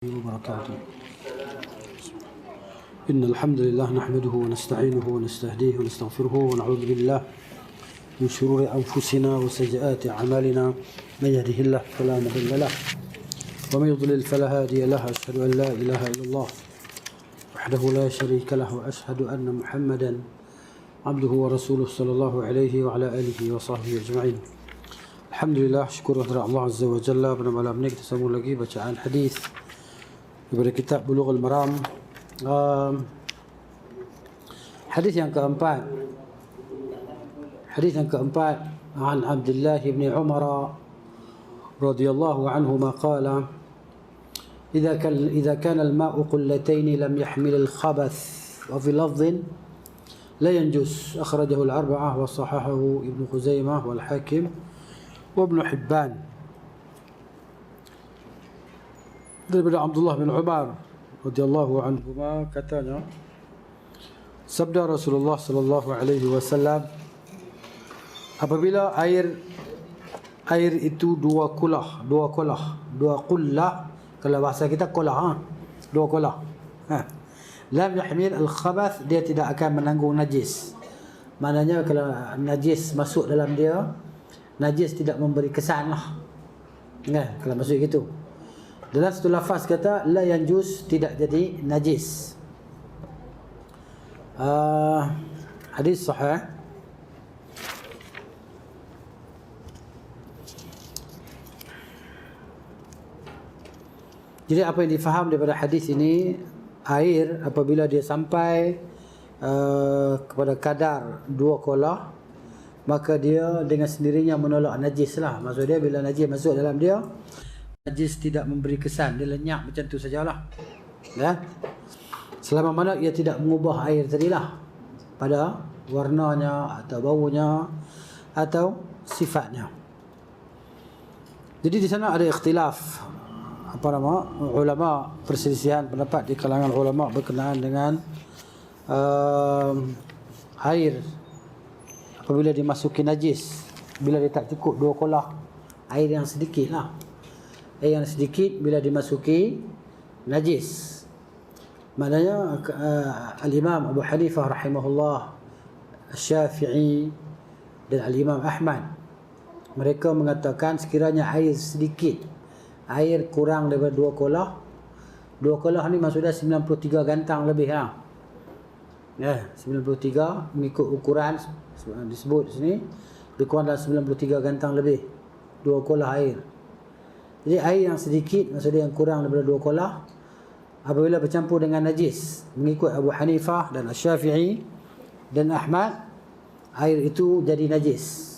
وبركاته. إن الحمد لله نحمده ونستعينه ونستهديه ونستغفره ونعوذ بالله من شرور أنفسنا وسيئات أعمالنا. من يهده الله فلا مضل له ومن يضلل فلا هادي له. أشهد أن لا إله إلا الله وحده لا شريك له وأشهد أن محمدا عبده ورسوله صلى الله عليه وعلى آله وصحبه أجمعين. Alhamdulillah, syukur kepada Allah Azza wa Jalla. Pada malam ini kita sambung lagi bacaan hadis daripada kitab Bulughul Maram. Hadis yang keempat. Hadis yang keempat, an Abdullah bin Umar radhiyallahu anhuma qala: إذا كان الماء قلتين لم يحمل الخبث وفي لفظ لا ينجس. أخرجه الأربعة وصححه ابن خزيمة والحاكم وابن حبان. Daripada Abdullah bin Umar radhiyallahu anhuma katanya, sabda Rasulullah sallallahu alaihi wasallam, apabila air itu dua kullah, kalau bahasa kita kullah, dua kullah, lam yahmil al-khabath, dia tidak akan menanggung najis. Maknanya kalau najis masuk dalam dia, najis tidak memberi kesan lah, kalau maksud gitu. Dalam satu lafaz kata la yanjus, tidak jadi najis. Hadis sahih. Jadi apa yang difaham daripada hadis ini, air apabila dia sampai kepada kadar dua kolah, maka dia dengan sendirinya menolak najis lah. Maksud dia bila najis masuk dalam dia, najis tidak memberi kesan, dia lenyap macam tu sajalah, ya. Selama mana ia tidak mengubah air tadilah pada warnanya atau baunya atau sifatnya. Jadi di sana ada ikhtilaf, ulama, perselisihan pendapat di kalangan ulama berkenaan dengan air apabila dimasuki najis, bila dia tak cukup dua kolah, air yang sedikit lah, air yang sedikit bila dimasuki najis. Maknanya Al-Imam Abu Hanifah rahimahullah, Syafi'i dan Al-Imam Ahmad, mereka mengatakan sekiranya air sedikit, air kurang daripada dua kolah ni maksudnya 93 gantang lebih lah, 93 mengikut ukuran disebut di sini, lebih kurang dalam 93 gantang lebih, dua kolah air. Jadi air yang sedikit, maksudnya yang kurang daripada dua kolah, apabila bercampur dengan najis, mengikut Abu Hanifah dan Syafi'i dan Ahmad, air itu jadi najis,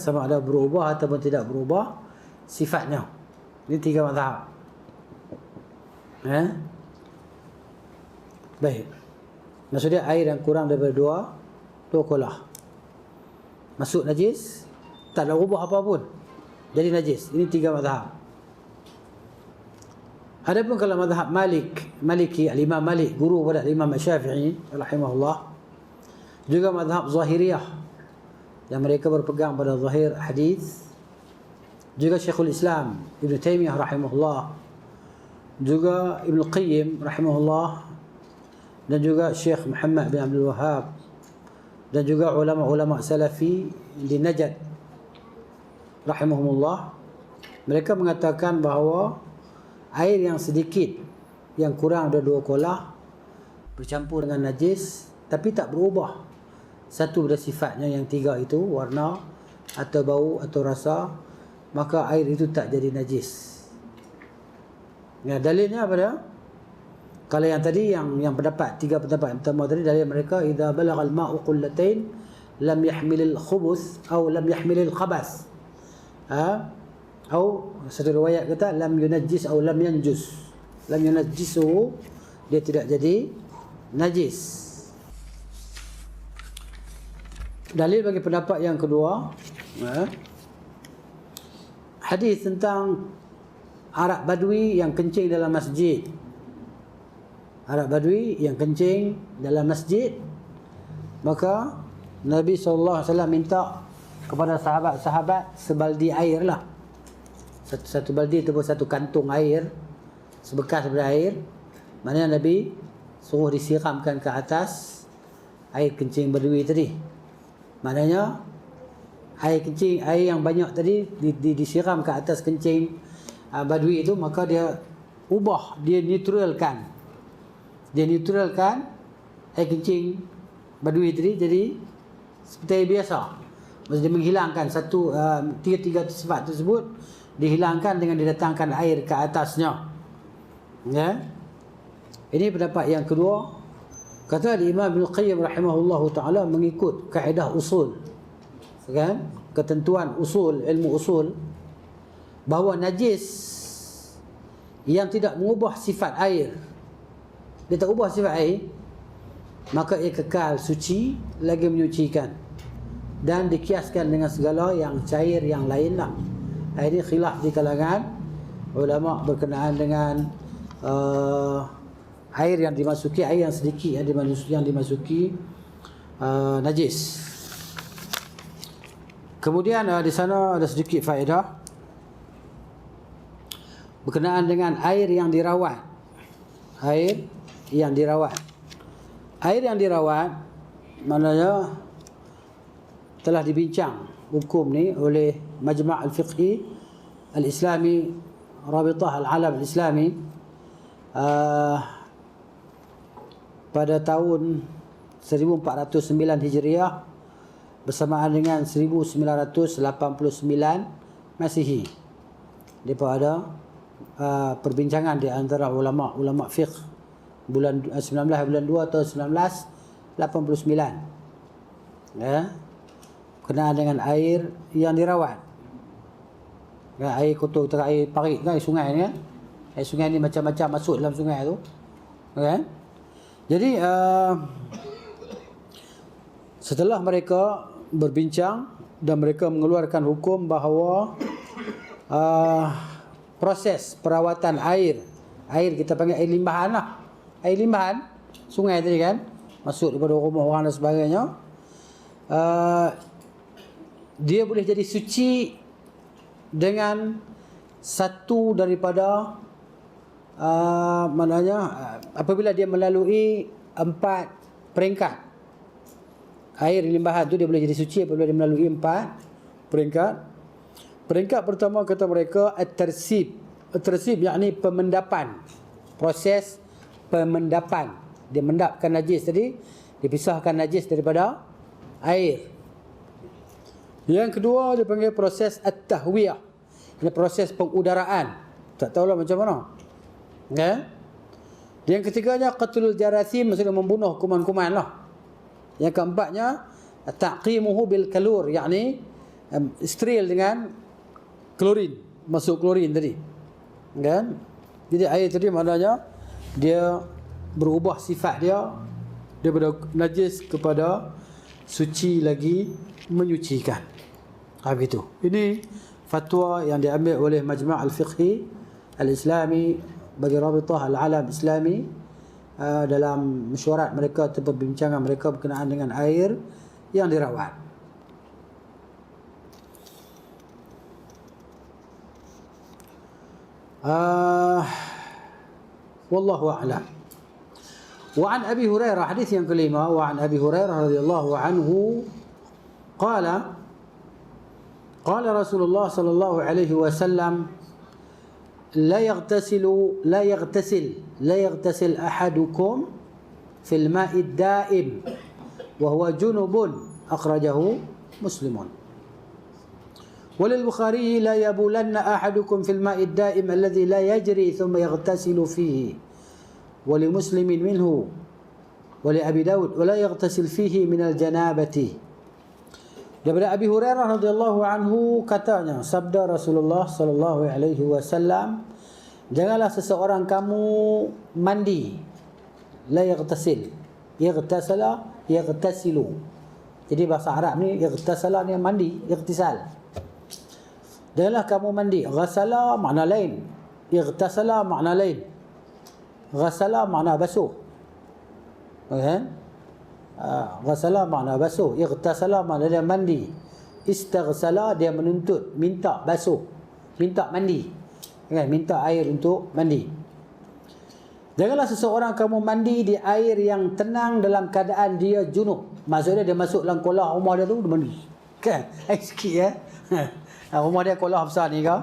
sama ada berubah ataupun tidak berubah sifatnya. Ini tiga mazhab. Baik, maksudnya air yang kurang daripada dua kolah masuk najis, tak ada ubah apa pun, jadi najis. Ini tiga mazhab. Adapun kalau mazhab Maliki, Al-Imam Malik, guru pada Imam Syafi'i rahimahullah, juga mazhab Zahiriyah yang mereka berpegang pada zahir hadis, juga Syekhul Islam Ibn Taymiyah rahimahullah, juga Ibn Qayyim rahimahullah, dan juga Syekh Muhammad bin Abdul Wahhab, dan juga ulama-ulama salafi di Najd rahimahumullah. Mereka mengatakan bahawa air yang sedikit, yang kurang dari dua kolah, bercampur dengan najis tapi tak berubah satu dari sifatnya yang tiga itu, warna atau bau atau rasa, maka air itu tak jadi najis. Dalilnya apa dia? Kalau yang tadi yang pendapat, tiga pendapat yang pertama tadi, dalil mereka idza balagha al-ma'u qullatain lam yahmil al-khubuth atau lam yahmil al-khabath, atau satu riwayat kata lam yunajjis atau lam yanjus, lam yunajjisu, dia tidak jadi najis. Dalil bagi pendapat yang kedua, hadis tentang Arab Badui yang kencing dalam masjid. Arab Badui yang kencing dalam masjid, maka Nabi SAW minta kepada sahabat-sahabat sebaldi air lah, satu baldi ataupun satu kantung air sebekas daripada air, maknanya Nabi suruh disiramkan ke atas air kencing Badui tadi. Maknanya air kencing, air yang banyak tadi disiram ke atas kencing Badui itu, maka dia ubah, dia neutralkan air kencing Badui tadi jadi seperti air biasa. Maksudnya menghilangkan satu tiga sifat tersebut, dihilangkan dengan didatangkan air ke atasnya. Ya. Ini pendapat yang kedua. Kata Imam Ibn Qayyim rahimahullahu taala mengikut kaedah usul, kan? Ketentuan usul, ilmu usul, bahawa najis yang tidak mengubah sifat air, dia tak ubah sifat air, maka ia kekal suci lagi menyucikan, dan dikiaskan dengan segala yang cair yang lainlah. Ini khilaf di kalangan ulama berkenaan dengan air yang dimasuki, air yang sedikit yang dimasuki najis. Kemudian di sana ada sedikit faedah berkenaan dengan air yang dirawat. Air yang dirawat. Air yang dirawat maknanya telah dibincang hukum ni oleh Majma' Al-Fiqhi Al-Islami, Rabitah Al-Alam Al-Islami, pada tahun 1409 Hijriah bersamaan dengan 1989 Masihi. Depa ada perbincangan di antara ulama fiqh bulan 19 bulan 2 tahun 1989. Ya. Kenaan dengan air yang dirawat. Ya, air kotor, air parit kan, air sungai ni kan. Air sungai ni macam-macam masuk dalam sungai tu. Kan? Jadi setelah mereka berbincang dan mereka mengeluarkan hukum bahawa proses perawatan air kita panggil air limbahan lah. Air limbahan sungai tadi kan, masuk daripada rumah orang dan sebagainya, dia boleh jadi suci dengan satu daripada maknanya apabila dia melalui 4 peringkat. Air limbahan tu dia boleh jadi suci apabila dia melalui 4 peringkat. Peringkat pertama kata mereka at-tarsib. At-tarsib yakni pemendapan. Proses pemendapan. Dia mendapkan najis tadi, dipisahkan najis daripada air. Yang kedua dia panggil proses at-tahwiyah. Ini proses pengudaraan. Tak tahulah macam mana. Ya. Yang ketiganya qatlul jarathim, maksudnya membunuh kuman-kuman lah. Yang keempatnya taqimuhu bil kalur, yakni steril dengan klorin, masuk klorin tadi. Kan? Jadi air tadi maknanya dia berubah sifat dia daripada najis kepada suci lagi menyucikan. Begitu. Ini fatwa yang diambil oleh Majma' Al-Fiqhi Al-Islami bagi Rabitah Al-Alam Islami dalam mesyuarat mereka atau perbincangan mereka berkenaan dengan air yang dirawat. Wallahu a'lam. Wa an Abi Hurairah, hadis yang kelima, wa an Abi Hurairah radhiyallahu anhu qala Rasulullah sallallahu alaihi wasallam لا يغتسل أحدكم في الماء الدائم وهو جنب أخرجه مسلم. وللبخاري لا يبولن أحدكم في الماء الدائم الذي لا يجري ثم يغتسل فيه. ولمسلم منه ولأبي داود ولا يغتسل فيه من الجنابة. Daripada Abi Hurairah radhiyallahu anhu katanya, sabda Rasulullah sallallahu alaihi wasallam, janganlah seseorang kamu mandi, la yaghtasil, yaghtasala, yaghtasilu. Jadi bahasa Arab ni yaghtasala ni mandi, ightisal. Janganlah kamu mandi. Ghasala makna lain, ightasala makna lain. Ghasala makna basuh. Okey? Ghasala makna basuh, ightasala makna dia mandi, istaghsala dia menuntut, minta basuh, minta mandi, kan, minta air untuk mandi. Janganlah seseorang kamu mandi di air yang tenang dalam keadaan dia junub. Maksudnya dia masuk dalam kolah rumah dia tu, dia mandi. Kan? Air sikit ya. Rumah dia kolah besar ni kau.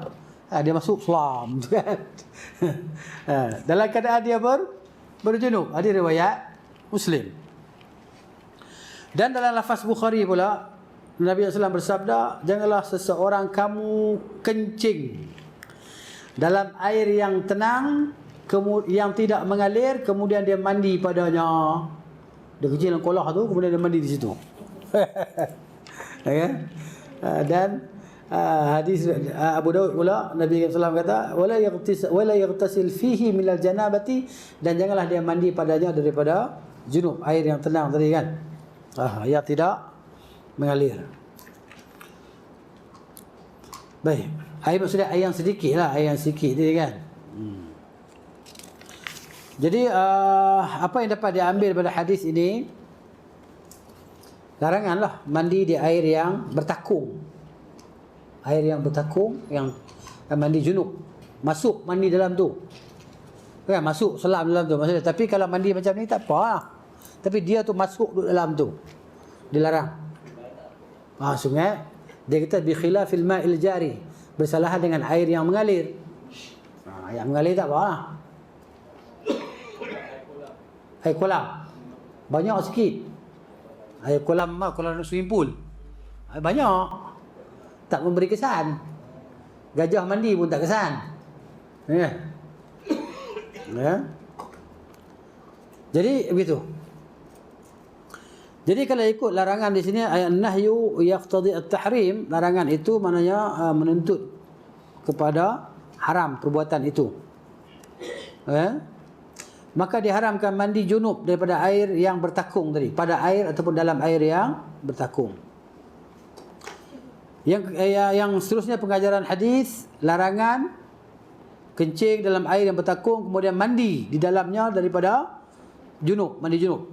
Dia masuk selam kan. Dalam keadaan dia berjunub. Ada riwayat Muslim. Dan dalam lafaz Bukhari pula, Nabi SAW bersabda, janganlah seseorang kamu kencing dalam air yang tenang, yang tidak mengalir, kemudian dia mandi padanya. Dia kencing dalam kolah tu, kemudian dia mandi di situ. Okay? Dan hadis Abu Daud pula, Nabi SAW kata, wala yaghtasil fihi minal janabati, dan janganlah dia mandi padanya daripada junub, air yang tenang tadi kan. Yang tidak mengalir. Baik. Air maksudnya air yang sedikit lah. Air yang sedikit tadi kan. Jadi apa yang dapat diambil pada hadis ini, laranganlah mandi di air yang bertakung. Air yang bertakung, yang mandi junub. Masuk mandi dalam tu. Kan masuk selam dalam tu maksudnya. Tapi kalau mandi macam ni tak apa lah. Tapi dia tu masuk dalam tu, dilarang. Sungai, dia kata bi khilafil ma'il jari, bersalahan dengan air yang mengalir. Yang mengalir tak apa lah. Air kolam banyak sikit. Air kolam swimming pool banyak, tak memberi kesan. Gajah mandi pun tak kesan. Ya. Jadi begitu. Jadi kalau ikut larangan di sini, an-nahyu yaqtadi at-tahrim, larangan itu maknanya menuntut kepada haram perbuatan itu. Maka diharamkan mandi junub daripada air yang bertakung tadi, pada air ataupun dalam air yang bertakung. Yang seterusnya pengajaran hadis, larangan kencing dalam air yang bertakung kemudian mandi di dalamnya daripada junub, mandi junub.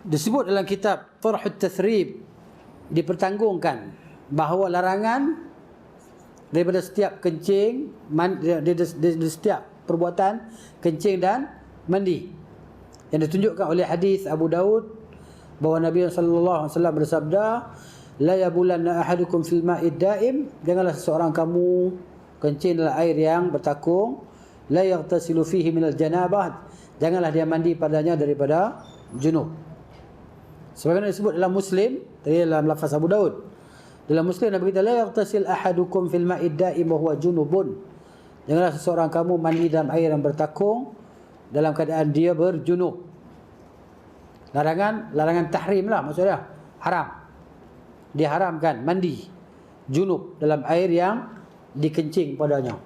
Disebut dalam kitab Tarhut Tathrib, dipertanggungkan bahawa larangan daripada setiap kencing, dari setiap perbuatan kencing dan mandi, yang ditunjukkan oleh hadis Abu Daud bahawa Nabi sallallahu alaihi wasallam bersabda, la yabulanna ahadukum fil ma'id daim, janganlah seseorang kamu kencing dalam air yang bertakung, la yaghtasilu fihi minal janabah, janganlah dia mandi padanya daripada junub. Sebagaimana disebut dalam Muslim, tadi dalam lafaz Abu Daud. Dalam Muslim Nabi kata, la yaghtasil ahadukum fil ma'id da'im wa huwa junubun. Janganlah seseorang kamu mandi dalam air yang bertakung dalam keadaan dia berjunub. Larangan tahrim lah maksudnya, haram. Diharamkan mandi junub dalam air yang dikencing padanya.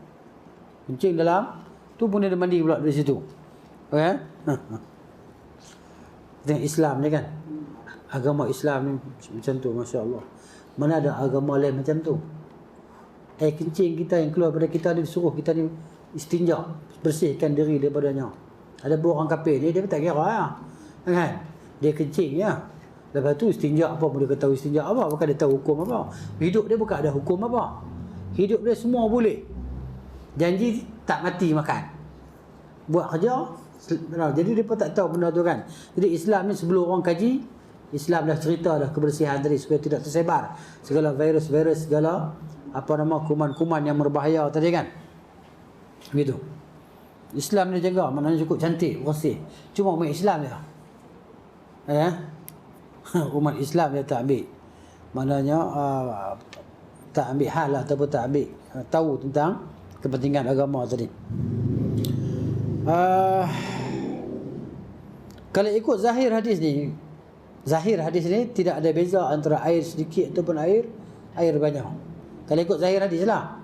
Kencing dalam tu pun dia mandi pula dari situ. Okey? Tengok Islam ni kan. Agama Islam ni macam tu, masya-Allah. Mana ada agama lain macam tu? Kencing kita yang keluar pada kita ni, disuruh kita ni istinja, bersihkan diri daripadanya. Ada orang kafir ni dia tak kira lah. Kan? Dia kencing ya. Lepas tu istinja apa pun dia tahu istinja apa, bukan dia tahu hukum apa. Hidup dia bukan ada hukum apa. Hidup dia semua boleh. Janji tak mati makan. Buat kerja. Jadi dia pun tak tahu benda tu kan. Jadi Islam ni sebelum orang kaji, Islam dah cerita dah kebersihan tadi supaya tidak tersebar segala virus-virus, segala kuman-kuman yang berbahaya tadi kan. Begitu. Islam ni jaga, maknanya cukup cantik, bersih. Cuma umat Islam dia. Umat Islam dia tak ambil. Maknanya tak ambil hal ataupun tak ambil tahu tentang kepentingan agama tadi. Kalau ikut zahir hadis ni, tidak ada beza antara air sedikit ataupun air banyak. Kalau ikut zahir hadis lah.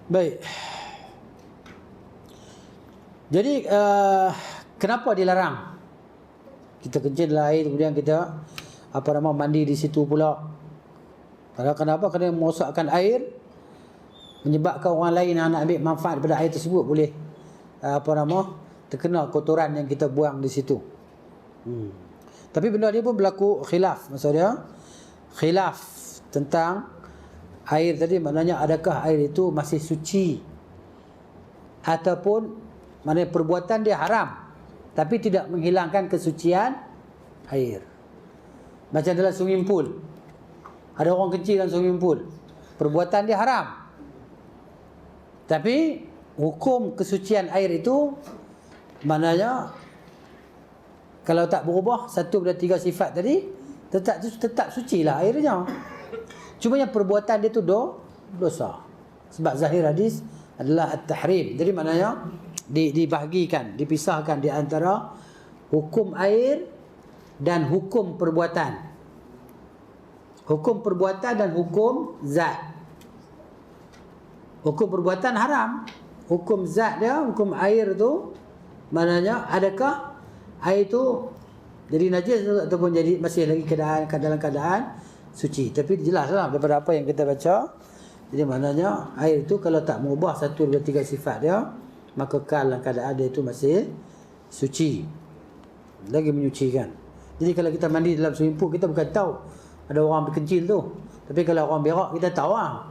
Baik. Jadi kenapa dilarang kita kencing dalam air kemudian kita mandi di situ pula? Kenapa? Kerana merosakkan air, menyebabkan orang lain yang nak ambil manfaat daripada air tersebut boleh terkena kotoran yang kita buang di situ. Tapi benda dia pun berlaku khilaf, maksudnya khilaf tentang Air tadi maknanya adakah air itu masih suci ataupun maknanya perbuatan dia haram tapi tidak menghilangkan kesucian air. Macam dalam swimming pool, ada orang kecil dalam swimming pool, perbuatan dia haram tapi hukum kesucian air itu maknanya kalau tak berubah satu daripada tiga sifat tadi, tetap suci lah airnya. Cuma yang perbuatan dia tu dosa. Sebab zahir hadis adalah at-tahrim. Jadi maknanya dibahagikan, dipisahkan di antara hukum air dan hukum perbuatan. Hukum perbuatan dan hukum zat. Hukum perbuatan haram. Hukum zat dia, hukum air tu maknanya adakah air tu jadi najis ataupun jadi masih lagi dalam keadaan suci. Tapi jelaslah daripada apa yang kita baca. Jadi maknanya air itu kalau tak mengubah satu dua tiga sifat dia, maka dalam keadaan dia itu masih suci, lagi menyucikan. Jadi kalau kita mandi dalam swimming pool, kita bukan tahu ada orang berkencing tu. Tapi kalau orang berak kita tahu lah.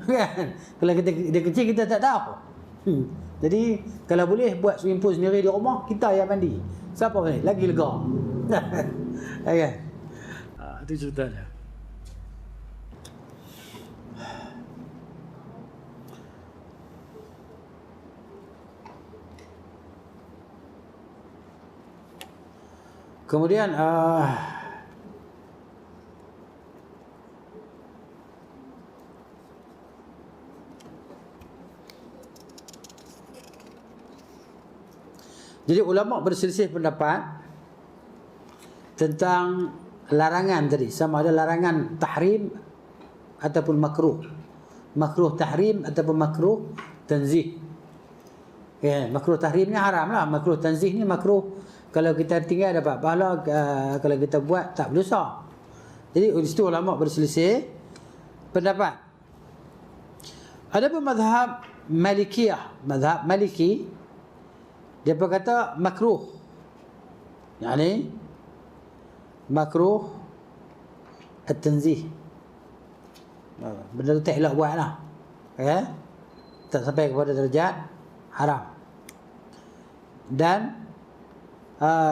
Kan? Kalau dia kencing kita tak tahu. Jadi kalau boleh buat swimming pool sendiri di rumah, kita yang mandi. Siapa ni? Lagi lega. Kan? Itu ceritanya. Kemudian jadi ulama berselisih pendapat tentang larangan tadi, sama ada larangan tahrim ataupun makruh. Makruh tahrim ataupun makruh tanzih. Ya, makruh tahrim ni haram lah, makruh tanzih ni makruh kalau kita tinggal dapat pahala, kalau kita buat tak berdosa. Jadi di situ ulama berselisih pendapat. Adapun mazhab Malikiyah, mazhab Maliki, dia berkata makruh. Yani makruh at-tanzih. Benda tu tak elok buat lah. Ya? Tak sampai kepada darjat haram. Dan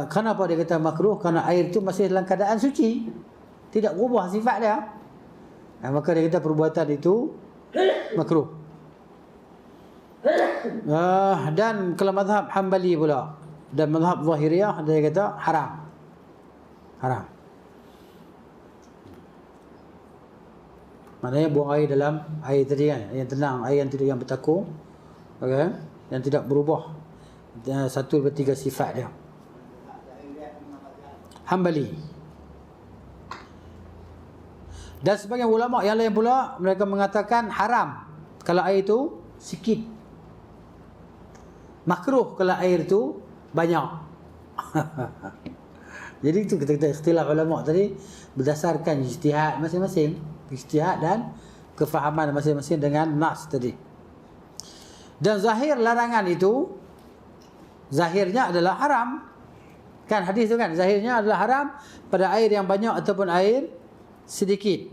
kenapa dia kata makruh? Kerana air tu masih dalam keadaan suci, tidak berubah sifat dia. Maka dia kata perbuatan itu makruh. Dan kalau mazhab Hanbali pula dan mazhab Zahiriyah, dia kata haram. Haram. Maknanya buang air dalam air tadi kan, yang tenang, air yang tidak, yang bertakung, okay? Yang tidak berubah satu daripada tiga sifat dia. Hanbali. Dan sebagian ulama yang lain pula, mereka mengatakan haram kalau air itu sikit, makruh kalau air itu banyak. Jadi itu kita ikhtilaf ulama tadi berdasarkan ijtihad masing-masing, ijtihad dan kefahaman masing-masing dengan nas tadi. Dan zahir larangan itu, zahirnya adalah haram. Kan hadis tu kan, zahirnya adalah haram pada air yang banyak ataupun air sedikit.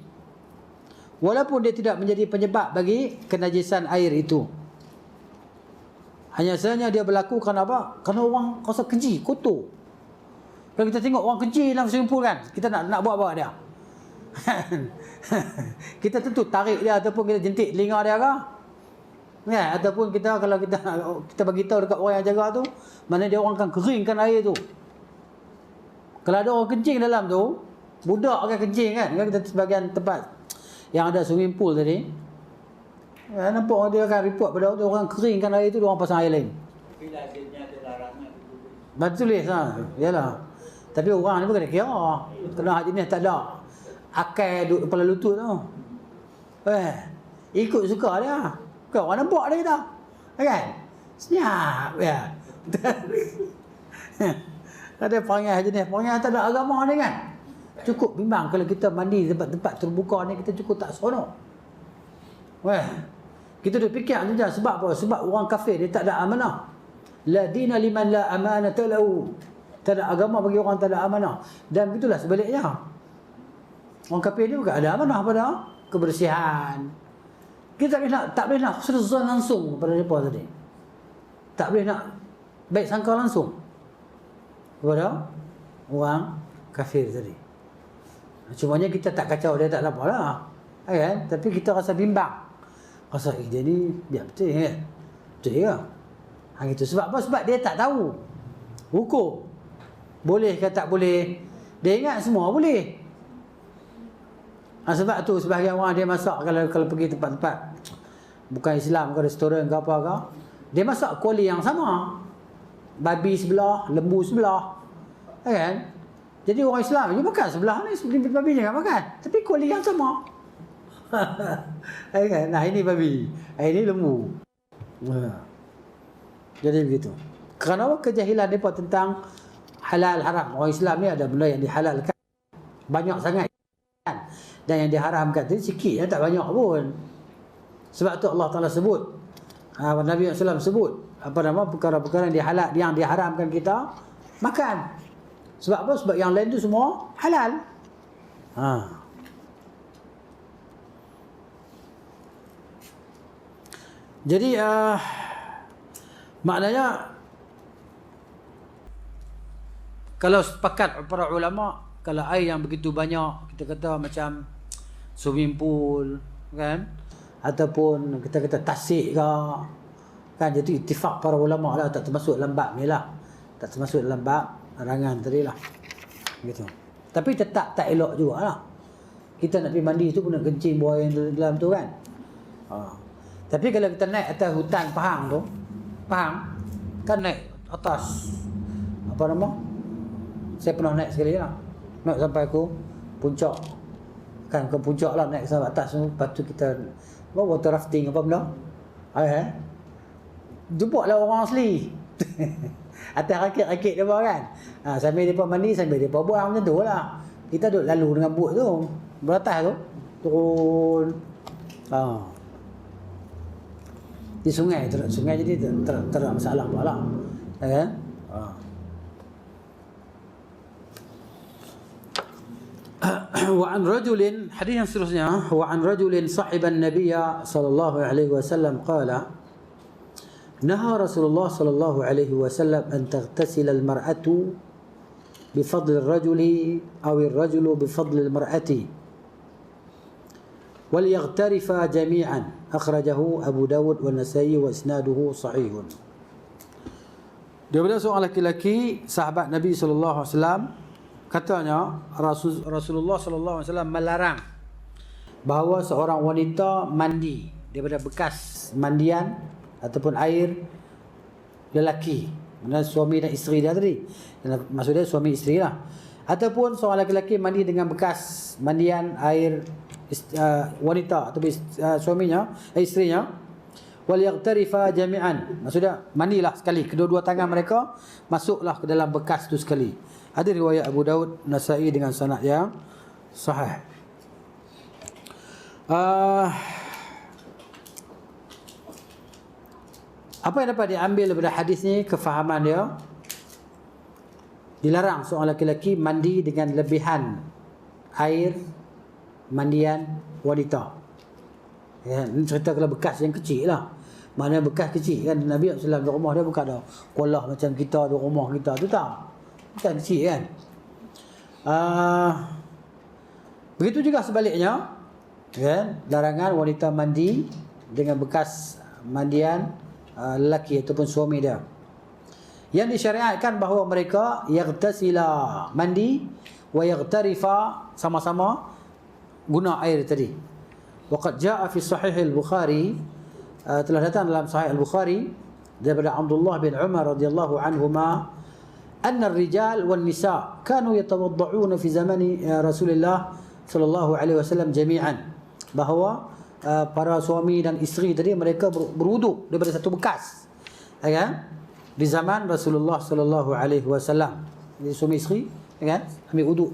Walaupun dia tidak menjadi penyebab bagi kenajisan air itu. Hanya sahaja dia berlaku kerana apa? Kerana orang rasa keji, kotor. Kalau kita tengok orang keji dalam swimming pool kan, kita nak buat dia. Kita tentu tarik dia ataupun kita jentik telinga dia ke? Ya, ataupun kita kalau kita bagi tahu dekat orang yang jaga tu, mana dia orang akan keringkan air tu. Kalau ada orang kencing dalam tu, budak akan kencing kan? Kita sebagian tempat yang ada swimming pool tadi, ya, nampak dia akan report pada orang keringkan air tu, dia orang pasang air lain. Tapi lazimnya ada larangan. Betul lah, yalah. Tapi orang ni bukan dia kira. Kena hak jenis tak ada akal duduk kepala lutut tu. Ikut suka dia. Bukan orang nampak dia kata. Kan? Senyap ya. Ada perangai jenis perangai tak ada agama ni kan. Cukup bimbang kalau kita mandi di tempat-tempat terbuka ni, kita cukup tak seronok. Kita duk fikir saja sebab apa? Sebab orang kafir dia tak ada amanah. La dina liman la amanata lahu. Tak ada agama bagi orang tak ada amanah. Dan begitulah sebaliknya. Orang kafir ni bukan ada amanah pada kebersihan, Kita tak boleh nak husnuzan langsung kepada mereka tadi. Tak boleh nak baik sangka langsung kepada orang kafir tadi. Cumanya kita tak kacau dia, tak apa lah, kan? Tapi kita rasa bimbang, rasa dia ni biar betul kan? Betul ke? Gitu. Sebab apa? Sebab dia tak tahu hukum boleh ke tak boleh. Dia ingat semua boleh. Sebab tu sebahagian orang dia masak, kalau pergi tempat-tempat bukan Islam ke, restoran ke apa ke, dia masak kuali yang sama, babi sebelah, lembu sebelah, kan? Jadi orang Islam dia makan sebelah ni, babi jangan makan, tapi kuali yang sama. Kan? Nah, ini babi, ini lembu. Jadi begitu. Kerana kejahilan mereka tentang halal haram. Orang Islam ni ada benda yang dihalalkan banyak sangat, dan yang diharamkan tu sikit, tak banyak pun. Sebab tu Allah Ta'ala sebut, Nabi SAW sebut perkara-perkara yang diharamkan kita makan. Sebab apa? Sebab yang lain tu semua halal. Jadi maknanya kalau sepakat para ulama, kalau air yang begitu banyak, kita kata macam swimming pool kan, ataupun kita kata tasik ke kan, jadi ittifaq para ulama lah, tak termasuk dalam bab ni lah, tak termasuk dalam bab larangan tadi lah gitu. Tapi tetap tak elok jugalah kita nak pergi mandi tu pun nak kencing buang air dalam tu kan. Tapi kalau kita naik atas hutan Pahang tu, Pahang kan, naik atas apa nama, saya pernah naik sekali lah, naik sampai ke puncak kan, ke puncak lah, naik sampai atas tu. Lepas tu kita water rafting apa benda, jumpa lah orang asli atas rakit-rakit dia kan, sambil mereka mandi, sambil mereka buang macam tu lah. Kita duduk lalu dengan bot tu beratas tu, turun di sungai, sungai jadi tak ada masalah pula lah, kan? وعن رجل حديث yang seterusnya, وعن رجل صحب النبي صلى الله عليه وسلم قال نهى رسول الله صلى الله عليه وسلم أن تغتسل المرأة بفضل الرجل أو الرجل بفضل المرأة وليغترفا جميعا أخرجه أبو داود والنسائي وإسناده صحيح. Daripada seorang lelaki sahabat Nabi sallallahu alaihi wasallam, katanya Rasulullah sallallahu alaihi wasallam melarang bahawa seorang wanita mandi daripada bekas mandian ataupun air lelaki, mana suami dan isteri dia tadi, maksudnya suami isteri lah, ataupun seorang lelaki mandi dengan bekas mandian air wanita ataupun suaminya, isterinya. Wal yaghtarifa jami'an, maksudnya mandilah sekali, kedua-dua tangan mereka masuklah ke dalam bekas tu sekali. Ada riwayat Abu Daud, Nasa'i dengan sanad yang sahih. Apa yang dapat diambil daripada hadis ni, kefahaman dia, dilarang seorang lelaki mandi dengan lebihan air mandian wanita. Ya, ini cerita kalau bekas yang kecil lah. Mana bekas kecil kan, Nabi SAW di rumah dia bukan ada kolah macam kita di rumah kita tu, tak. Bukan kecil kan. Begitu juga sebaliknya kan, larangan wanita mandi dengan bekas mandian lelaki ataupun suami dia. Yang disyariatkan bahawa mereka yaghtasila, mandi, wa yaghtarifa, sama-sama guna air tadi. Waqad jaa fi sahih al-Bukhari, telah datang dalam sahih al-Bukhari daripada Abdullah bin Umar radhiyallahu anhuma, anna ar-rijal wan nisa kanu yatawadda'una fi zamani Rasulullah sallallahu alaihi wasallam jami'an, bahawa para suami dan isteri tadi mereka berwuduk daripada satu bekas, kan, di zaman Rasulullah sallallahu alaihi wasallam. Jadi suami isteri, kan, ambil wuduk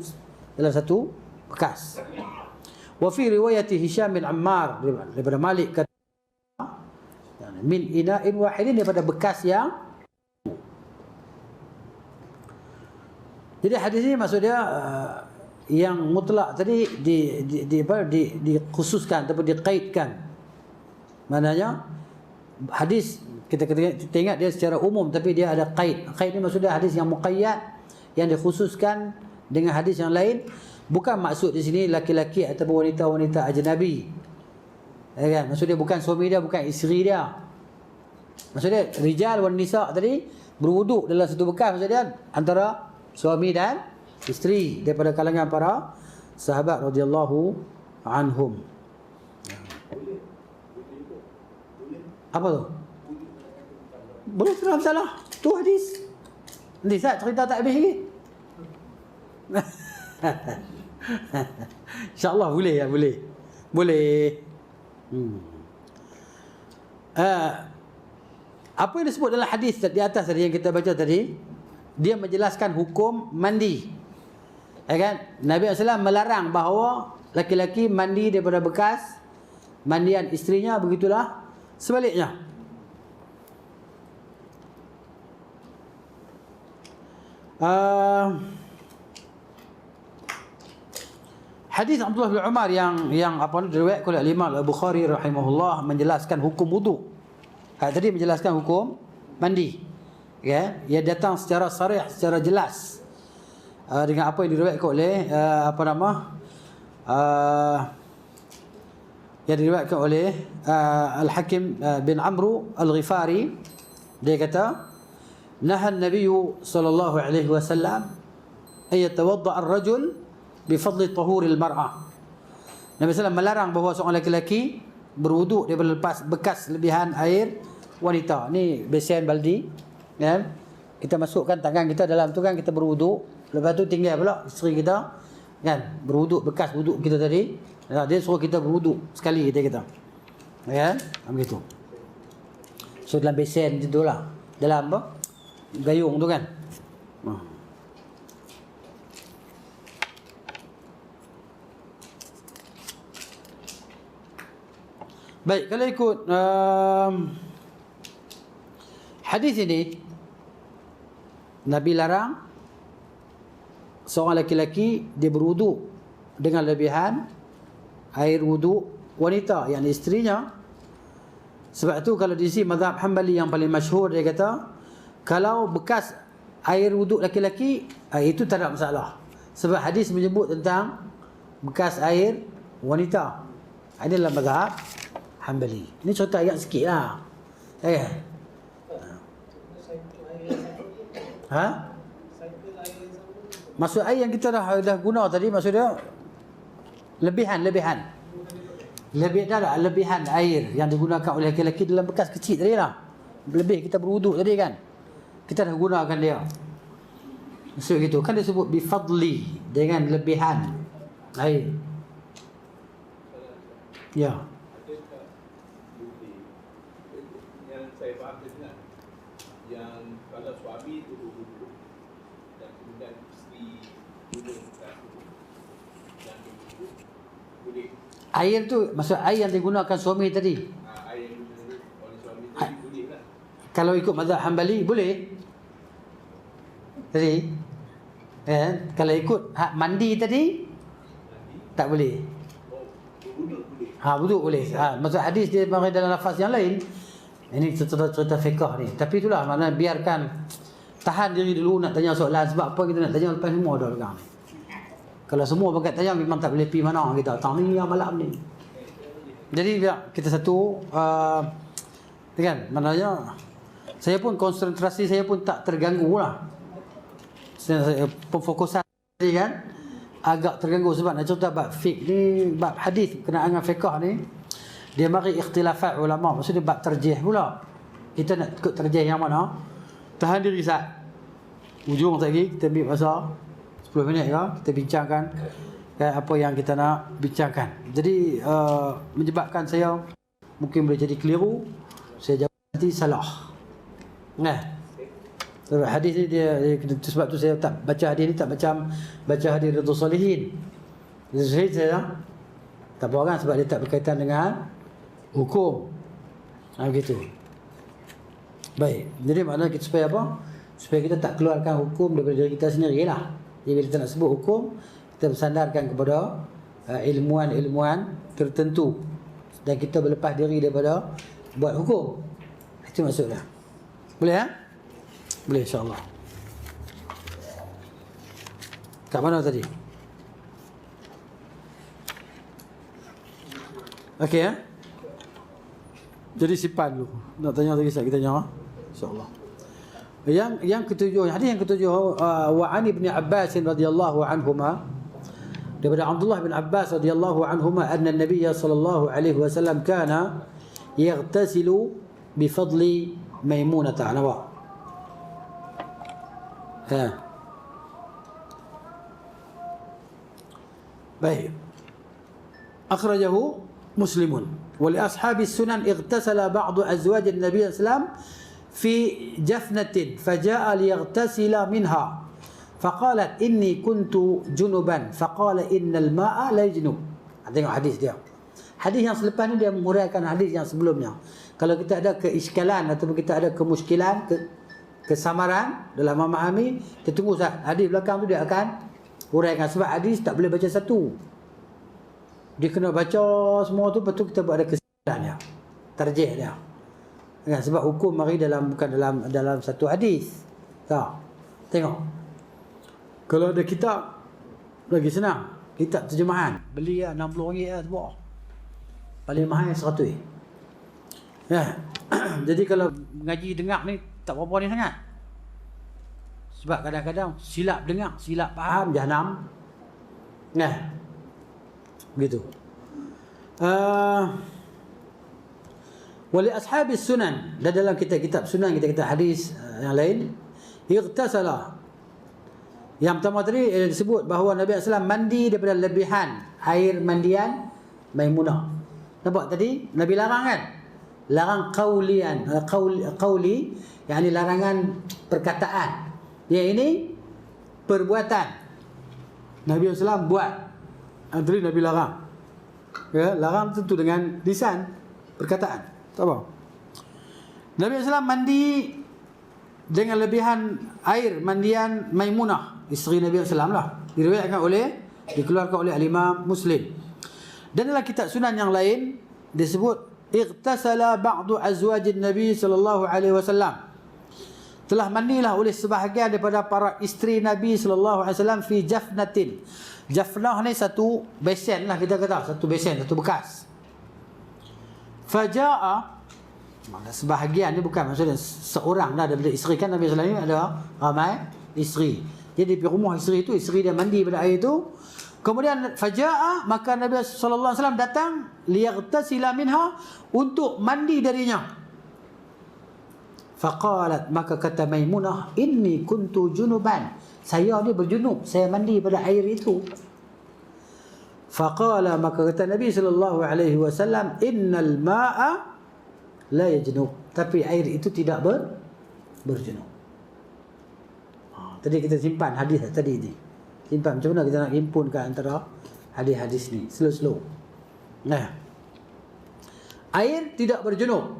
dalam satu bekas. Wa fi riwayat Hisham bin Ammar daripada Malik, kata min ina'in wahidin, daripada bekas yang. Jadi hadis ini maksudnya yang mutlak tadi dikhususkan ataupun dikaitkan Maknanya hadis kita ingat dia secara umum, tapi dia ada qaid. Qaid ni maksudnya hadis yang muqayyad, yang dikhususkan dengan hadis yang lain. Bukan maksud di sini laki-laki ataupun wanita-wanita ajnabi. Ya kan? Maksudnya bukan suami dia, bukan isteri dia. Maksudnya rijal wan nisa tadi berwuduk dalam satu bekas, maksudnya antara suami dan isteri daripada kalangan para sahabat radhiyallahu anhum. Apa tu? Boleh, tak masalah. Tu hadis. Nanti saya cerita tak habis lagi. InsyaAllah boleh ya, boleh. Boleh. Apa yang disebut dalam hadis di atas tadi yang kita baca tadi, dia menjelaskan hukum mandi. Ya kan? Nabi SAW melarang bahawa laki-laki mandi daripada bekas mandian isterinya, begitulah sebaliknya. Hadis Abdullah bin Umar yang apa ni diriwayatkan oleh Imam Al-Bukhari rahimahullah menjelaskan hukum wudu. Tadi menjelaskan hukum mandi. Ya, ia datang secara sarih, secara jelas dengan apa yang diriwayatkan oleh yang diriwayatkan oleh Al-Hakim bin Amru Al-Ghifari. Dia kata, nahan Nabi sallallahu alaihi wasallam ay yatawadda ar-rajul bifadli tahuril mar'ah. Nabi SAW melarang bahawa seorang lelaki berwuduk daripada lepas bekas lebihan air wanita. Ni besen baldi, kan? Kita masukkan tangan kita dalam tu kan, kita berwuduk. Lepas tu tinggal pula isteri kita, kan, berwuduk bekas wuduk kita tadi. Dia suruh kita berwuduk sekali kita. Ya, begitu. So dalam besen macam tu lah. Dalam apa? Gayung tu kan. Baik, kalau ikut hadis ini, Nabi larang seorang lelaki dia berwuduk dengan lebihan air wuduk wanita, yang isterinya. Sebab tu kalau di sini mazhab Hanbali yang paling masyhur, dia kata kalau bekas air wuduk lelaki itu tak ada masalah, sebab hadis menyebut tentang bekas air wanita. Ini adalah mazhab Hanbali. Ini contoh ayat sikit lah. Maksud air yang kita dah guna tadi, maksudnya lebihan air yang digunakan oleh lelaki dalam bekas kecil tadi lah. Lebih kita berwuduk tadi kan, kita dah gunakan dia. Maksud gitu kan, dia sebut bifadli, dengan lebihan air. Ya. Saya faham tadi yang kalau suami duduk dan kemudian isteri duduk dan duduk, boleh. Air tu maksud air yang digunakan suami tadi. Air yang oleh suami tadi boleh lah. Kalau ikut mazhab Hanbali boleh. Tadi kalau ikut hak mandi tadi tak boleh. Duduk boleh. Wuduk boleh. Maksud hadis dia mari dalam lafaz yang lain. Ini cerita fiqh ni. Tapi itulah maknanya biarkan, tahan diri dulu nak tanya soalan. Sebab apa kita nak tanya lepas semua dah dekat ni. Kalau semua pakai tanya memang tak boleh pergi mana kita. Tang ni yang malam ni. Jadi kita satu kan, maknanya saya pun konsentrasi saya pun tak terganggu lah. Pemfokusan tadi kan agak terganggu sebab nak cerita bab fiqh ni, bab hadis kenaan dengan fiqh ni. Dia mari ikhtilafat ulama, maksudnya bab terjih pula. Kita nak ikut terjih yang mana? Tahan diri sat. Ujung lagi kita ambil masa 10 minit ke, kita bincangkan apa yang kita nak bincangkan. Jadi menyebabkan saya mungkin boleh jadi keliru, saya jawab nanti salah. Sebab hadis ni dia sebab tu saya tak baca hadis ni, tak macam baca hadis Riyadhus Shalihin. Riyadhus Shalihin saya tak bawa kan, sebab dia tak berkaitan dengan hukum. Begitu. Baik. Jadi maknanya kita supaya apa? Supaya kita tak keluarkan hukum daripada diri kita sendiri lah. Jadi bila kita nak sebut hukum, kita bersandarkan kepada ilmuan-ilmuan tertentu. dan kita berlepas diri daripada buat hukum. Itu maksudnya. Boleh Boleh, insya-Allah. Kat mana tadi? Okey Jadi simpan dulu. Nak tanya lagi kita tanya insya-Allah. Yang ketujuh, hadis yang ketujuh, wa an ibn Abbas radhiyallahu anhuma, daripada Abdullah bin Abbas radhiyallahu anhuma, anna Nabiy sallallahu alaihi wasallam kana yaghtasilu bi fadli Maimunah. Nampak? Baik. Akhrajahu Muslimun wa li ashabi sunan ightasala ba'du azwaj an-nabiy sallallahu alaihi wasallam fi jafnatin faja'a liyaghtasila minha faqalat inni kuntu junuban faqala innal ma'a la yajnub. Tengok hadis dia. Hadis yang selepas ni dia menguraikan hadis yang sebelumnya. Kalau kita ada keiskalan ataupun kita ada kemuskilan, kesamaran dalam memahami, kita tunggu hadis belakang tu dia akan uraikan. Sebab hadis tak boleh baca satu, dia kena baca semua tu, lepas tu kita buat ada kesimpulan dia, tarjih dia. Kan? Sebab hukum mari bukan dalam satu hadis. Tak. Tengok. Kalau ada kitab lagi senang. Kitab terjemahan, beli lah RM60 lah sebuah. Paling mahal RM100. Jadi kalau mengaji dengar ni tak berapa ni sangat. Sebab kadang-kadang silap dengar, silap faham, jahanam. Begitu. Wali ashabi sunan, dan dalam kitab sunan, kitab hadis yang lain, ightasala. Yang pertama tadi disebut bahawa Nabi SAW mandi daripada lebihan air mandian Maimunah. Nampak tadi Nabi larang kan? Larang qauli, yakni larangan perkataan. Yang ini perbuatan. Nabi SAW buat. Tadi Nabi larang. Larang tentu dengan lisan, perkataan. Tak apa. Nabi SAW mandi dengan lebihan air mandian Maimunah, isteri Nabi SAW lah. Dikeluarkan oleh Al-Imam Muslim. Dan dalam kitab sunan yang lain disebut ightasala ba'du azwajin Nabi sallallahu alaihi wasallam, telah mandilah oleh sebahagian daripada para isteri Nabi sallallahu alaihi wasallam fi jafnatin. Jafnah ni satu besen lah, kita kata satu besen, satu bekas. Faja'a, mana sebahagian ni bukan maksudnya seorang dah daripada isteri, kan Nabi sallallahu alaihi wasallam ada ramai isteri. Jadi di rumah isteri itu, isteri dia mandi pada air itu. Kemudian faja'a, maka Nabi sallallahu alaihi wasallam datang liyaghtasila minha, untuk mandi darinya. Faqalat, maka kata Maimunah, inni kuntu junuban, saya ni berjunub, saya mandi pada air itu. Faqala, maka kata Nabi sallallahu alaihi wasallam, innal ma'a la yajnub, tapi air itu tidak berjunub. Tadi kita simpan hadis tadi ni. Simpan, macam mana kita nak himpunkan antara hadis-hadis ni slow-slow. Air tidak berjunub.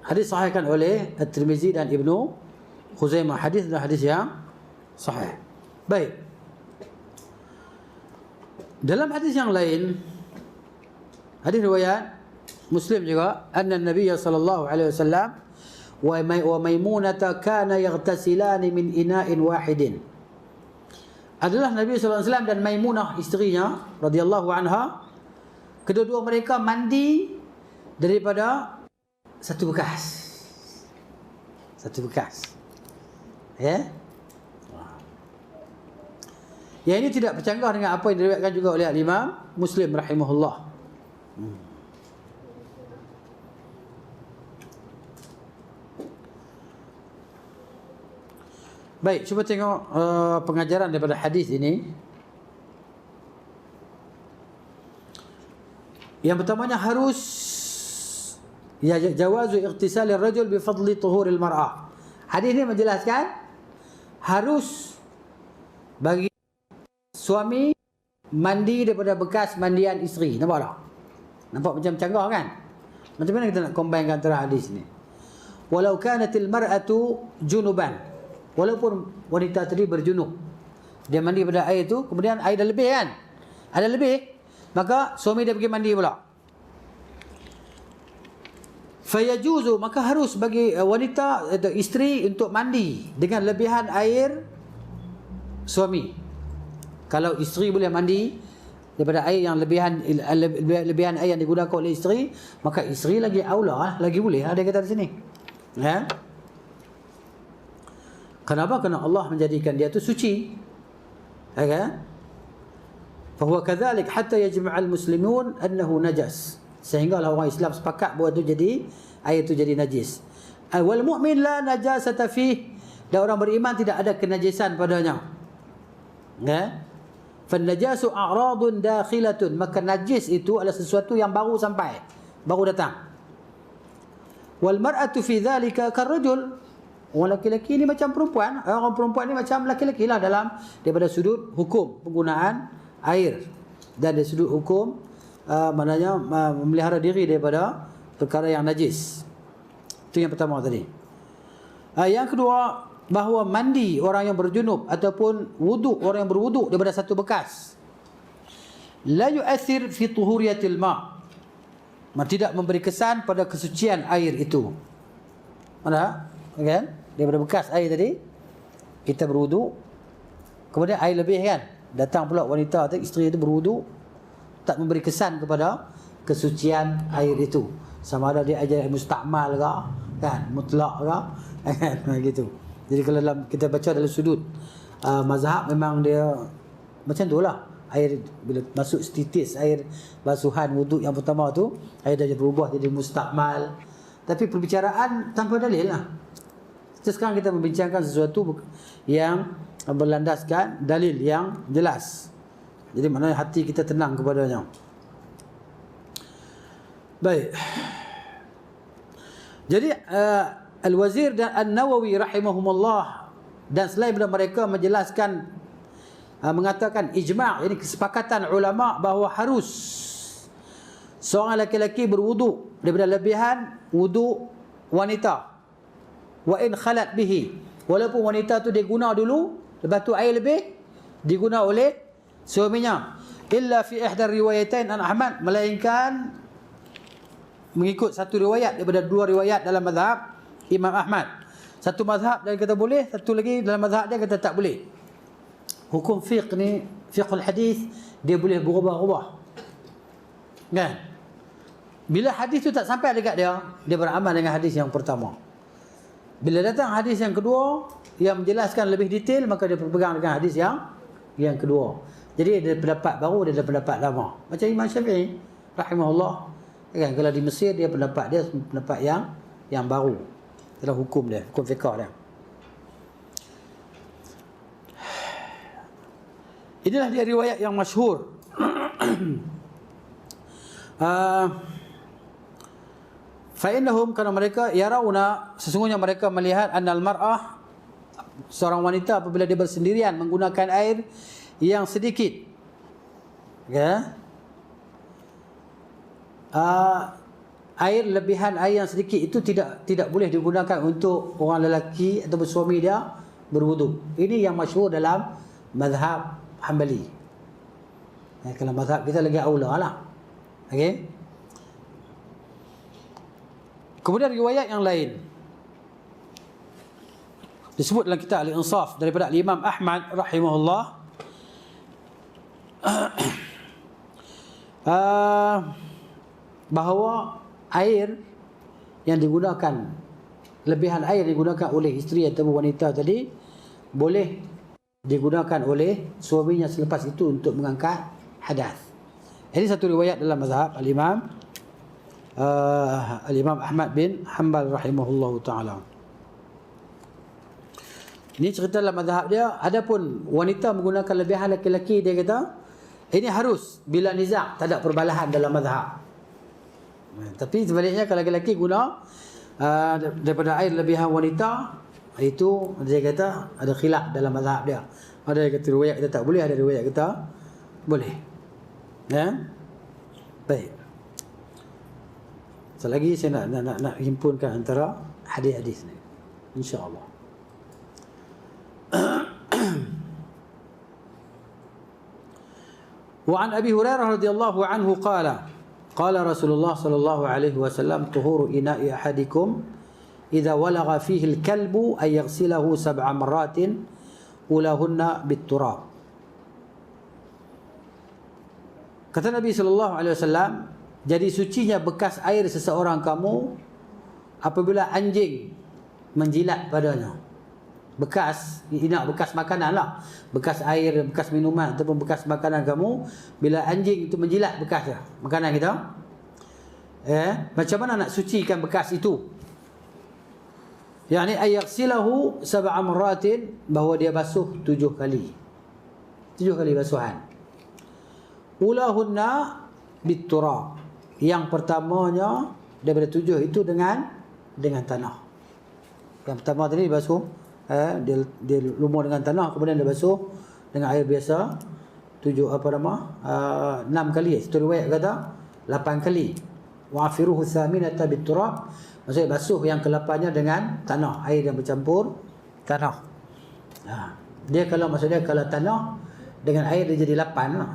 Hadis sahihkan oleh At-Tirmizi dan Ibnu Khuzaimah. Hadis adalah hadis yang sahih. Baik. Dalam hadis yang lain, hadis riwayat Muslim juga, anna Nabi sallallahu alaihi wasallam wa Maimunata kana yaghtasilani min ina'in wahidin. Adalah Nabi sallallahu alaihi wasallam dan Maimunah isterinya radhiyallahu anha, kedua-dua mereka mandi daripada satu bekas. Satu bekas. Yang ini tidak bercanggah dengan apa yang diriwayatkan juga oleh Imam Muslim rahimahullah. Baik, cuba tengok pengajaran daripada hadis ini. Yang pertamanya harus jawazu ightisal ar-rajul bi fadli tuhur al-mar'ah. Hadis ini menjelaskan harus bagi suami mandi daripada bekas mandian isteri. Nampak tak? Nampak macam canggah kan? Macam mana kita nak combinekan antara hadis ni? Walau kanatil mar'atu junuban, walaupun wanita tadi berjunub, dia mandi pada air tu, kemudian air dah lebih kan? Ada lebih. maka suami dia pergi mandi pula. Fayajuzu, maka harus bagi wanita atau isteri untuk mandi dengan lebihan air suami. Kalau isteri boleh mandi daripada air yang lebihan air yang digunakan oleh isteri, maka isteri lagi aula, lagi boleh dia kata di sini. Ya. Kenapa? Kerana Allah menjadikan dia tu suci. Ya kan? Fahuwa kadzalik hatta yajma'al muslimun annahu najas. Sehinggalah orang Islam sepakat bahawa tu jadi air tu jadi najis. Wal mu'min la najasata fih, dan orang beriman tidak ada kenajisan padanya. Ya. Fan najasu a'radun dakhilatun, maka najis itu adalah sesuatu yang baru sampai, baru datang. Wal mar'atu fi dzalika karrajul, orang lelaki ni macam perempuan, orang perempuan ni macam lelaki lah dalam daripada sudut hukum penggunaan air, dan dari sudut hukum maknanya memelihara diri daripada perkara yang najis. Itu yang pertama tadi. Yang kedua, bahawa mandi orang yang berjunub ataupun wuduk orang yang berwuduk daripada satu bekas la yu'athir fi tuhuriyatil ma', tidak memberi kesan pada kesucian air itu. Mana? Kan? Daripada bekas air tadi kita berwuduk, kemudian air lebih kan, datang pula wanita atau isteri itu berwuduk, tak memberi kesan kepada kesucian air itu, sama ada dia ajar mustakmal ke kan, mutlak ke kan, gitu. Jadi kalau dalam kita baca dalam sudut mazhab, memang dia macam tu lah. Air bila masuk titis air basuhan wuduk yang pertama tu, air dah berubah jadi mustakmal. Tapi perbicaraan tanpa dalil lah. Sekarang kita membincangkan sesuatu yang berlandaskan dalil yang jelas. Jadi maknanya hati kita tenang kepadanya. Baik. Jadi Al-Wazir dan An-Nawawi rahimahumullah dan selain daripada mereka menjelaskan, mengatakan ijma', ini kesepakatan ulama bahawa harus seorang lelaki berwuduk daripada lebihan wuduk wanita, wa in khalat bihi, walaupun wanita tu dia guna dulu, lepas tu air lebih diguna oleh suaminya, illa fi ihdar riwayatain an Ahmad, melainkan mengikut satu riwayat daripada dua riwayat dalam mazhab Imam Ahmad. Satu mazhab dia kata boleh, satu lagi dalam mazhab dia kata tak boleh. Hukum fiqh ni, fiqhul hadis, dia boleh berubah-ubah. Kan? Bila hadis tu tak sampai dekat dia, dia beramal dengan hadis yang pertama. Bila datang hadis yang kedua yang menjelaskan lebih detail, maka dia berpegang dengan hadis yang kedua. Jadi ada pendapat baru, dia ada pendapat lama. Macam Imam Syafi'i rahimahullah, kan, kalau di Mesir dia pendapat yang baru dalam hukum dia, hukum fiqh dia. Inilah dia riwayat yang masyhur. Fa innahum, kana mereka yarawna, sesungguhnya mereka melihat annal mar'ah, seorang wanita apabila dia bersendirian menggunakan air yang sedikit, ya, air lebihan air yang sedikit itu tidak boleh digunakan untuk orang lelaki atau suami dia berwuduk. Ini yang masyhur dalam mazhab Hanbali. Kalau mazhab kita lagi aula lah. Okey. Kemudian riwayat yang lain disebut dalam kitab Al-Insaf daripada Imam Ahmad rahimahullah, bahawa air yang digunakan, lebihan air yang digunakan oleh isteri atau wanita tadi, boleh digunakan oleh suaminya selepas itu untuk mengangkat hadas. Ini satu riwayat dalam mazhab Al-Imam Ahmad bin Hanbal rahimahullahu ta'ala. Ini cerita dalam mazhab dia. Adapun wanita menggunakan lebihan lelaki, dia kata ini harus bila nizak, tak ada perbalahan dalam mazhab. Tapi sebaliknya kalau lelaki guna daripada air lebihan wanita, itu dia kata ada khilaf dalam mazhab dia. Ada yang kata riwayat kita tak boleh, ada riwayat kita boleh. Ya. Baik. Selagi saya nak himpunkan antara hadis-hadis ni, insya-Allah. Wa an Abi Hurairah radhiyallahu anhu qala qala Rasulullah sallallahu alaihi wasallam tuhuru ina'i ahadikum idza walagha fihi al-kalbu ay yaghsilahu 7 marratin ulahunna bit-turab. Kata Nabi sallallahu alaihi wasallam, jadi sucinya bekas air seseorang kamu apabila anjing menjilat padanya. Bekas, nak bekas makanan lah, bekas air, bekas minuman ataupun bekas makanan kamu, bila anjing itu menjilat bekas makanan kita, macam mana nak sucikan bekas itu? Yani ayaghsilahu 7 marratin, bahawa dia basuh 7 kali. 7 kali basuhan. Ulahunna biturab. Yang pertamanya daripada 7 itu dengan tanah. Yang pertama tadi basuh, dia lumur dengan tanah, kemudian dia basuh dengan air biasa 6 kali. Satu riwayat kata 8 kali. Wa afiruhu thaminata biturab, maksudnya basuh yang ke-8-nya dengan tanah, air yang bercampur tanah. Dia kalau maksudnya kalau tanah dengan air dia jadi 8 lah.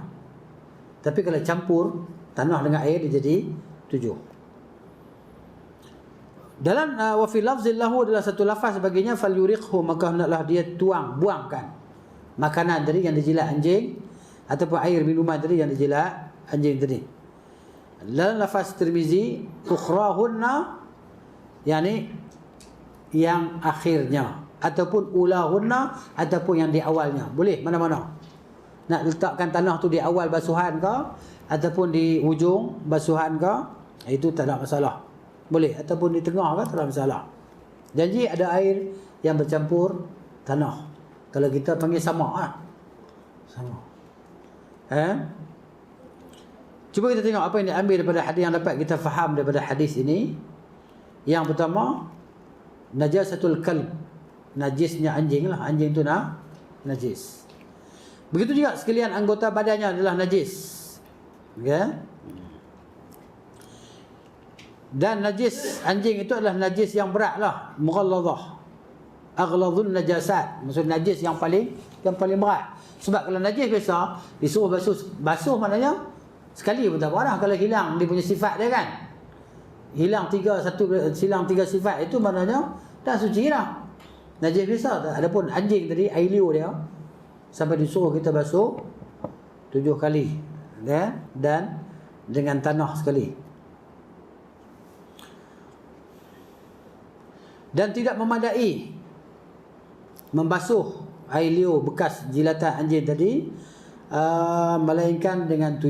Tapi kalau campur tanah dengan air dia jadi 7. Dalam wa fi lafzil lahu adalah satu lafaz baginya fal yuriqhu, maka hendaklah dia buangkan makanan tadi yang dijilat anjing ataupun air minuman tadi yang dijilat anjing tadi. Dalam lafaz Tirmizi ukhrahunna, yani yang akhirnya, ataupun ulahunna, ataupun yang di awalnya. Boleh mana-mana. Nak letakkan tanah tu di awal basuhan ke ataupun di hujung basuhan ke, itu tak ada masalah. Boleh, ataupun di tengah kan tak ada masalah. Janji ada air yang bercampur tanah. Kalau kita panggil sama sama. Cuba kita tengok apa yang diambil daripada hadis yang dapat kita faham daripada hadis ini. Yang pertama, najasatul kalb, najisnya anjing lah. Anjing tu najis. Begitu juga sekalian anggota badannya adalah najis. Okay? Dan najis anjing itu adalah najis yang berat lah, mughalladhah, aghladzun najasat, maksud najis yang paling berat. Sebab kalau najis biasa disuruh basuh maknanya sekali pun tak apa dah. Kalau hilang dia punya sifat dia kan, hilang tiga sifat itu maknanya dah suci dah. Najis biasa. Adapun anjing tadi air liur dia sampai disuruh kita basuh 7 kali, dan dengan tanah sekali. Dan tidak memadai membasuh air liur bekas jilatan anjing tadi, melainkan dengan 7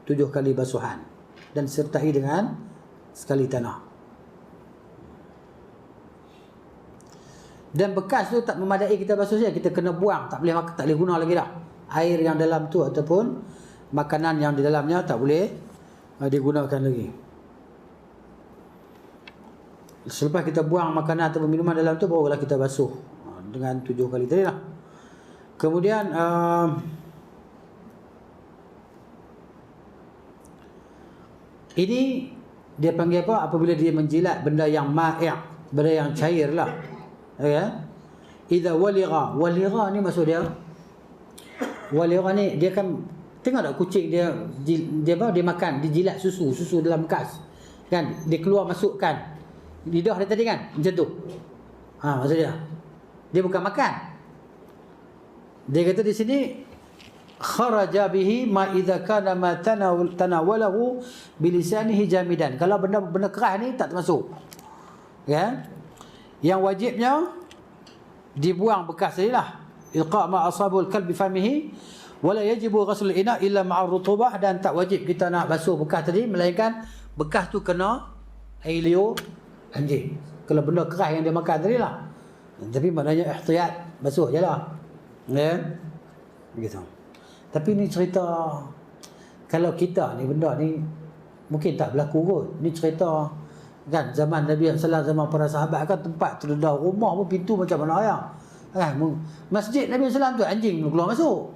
kali basuhan dan sertai dengan sekali tanah. Dan bekas tu tak memadai kita basuh saja, kita kena buang, tak boleh guna lagi dah. Air yang dalam tu ataupun makanan yang di dalamnya tak boleh digunakan lagi. Selepas kita buang makanan atau minuman dalam tu, barulah kita basuh dengan 7 kali tadi lah. Kemudian ini dia panggil apa? Apabila dia menjilat benda yang ma'i', benda yang cair lah. Idza waligha ni maksud dia, waligha ni dia kan, tengok tak kucing dia makan, dia jilat susu dalam bekas kan, dia keluar masukkan lidah dia tadi kan, macam tu. Maksud dia bukan makan. Dia kata di sini kharaja bihi ma idza kana ma tanawalahu bilisanihi jamidan. Kalau benda keras ni tak termasuk. Ya. Yang wajibnya dibuang bekas sajalah. Ilqa ma asabul kalb bi famihi wala yajibu ghusl ina illa ma'a rutubah, dan tak wajib kita nak basuh bekas tadi melainkan bekas tu kena air liur anjing. Kalau benda keras yang dia makan tadi lah. Tapi maknanya ihtiyat, basuh je lah. Ya. Begitu. Tapi ni cerita, kalau kita ni benda ni mungkin tak berlaku kot. Ni cerita kan zaman Nabi SAW, zaman para sahabat kan, tempat terdedah rumah pun pintu macam mana ya. Kan masjid Nabi SAW tu anjing keluar masuk.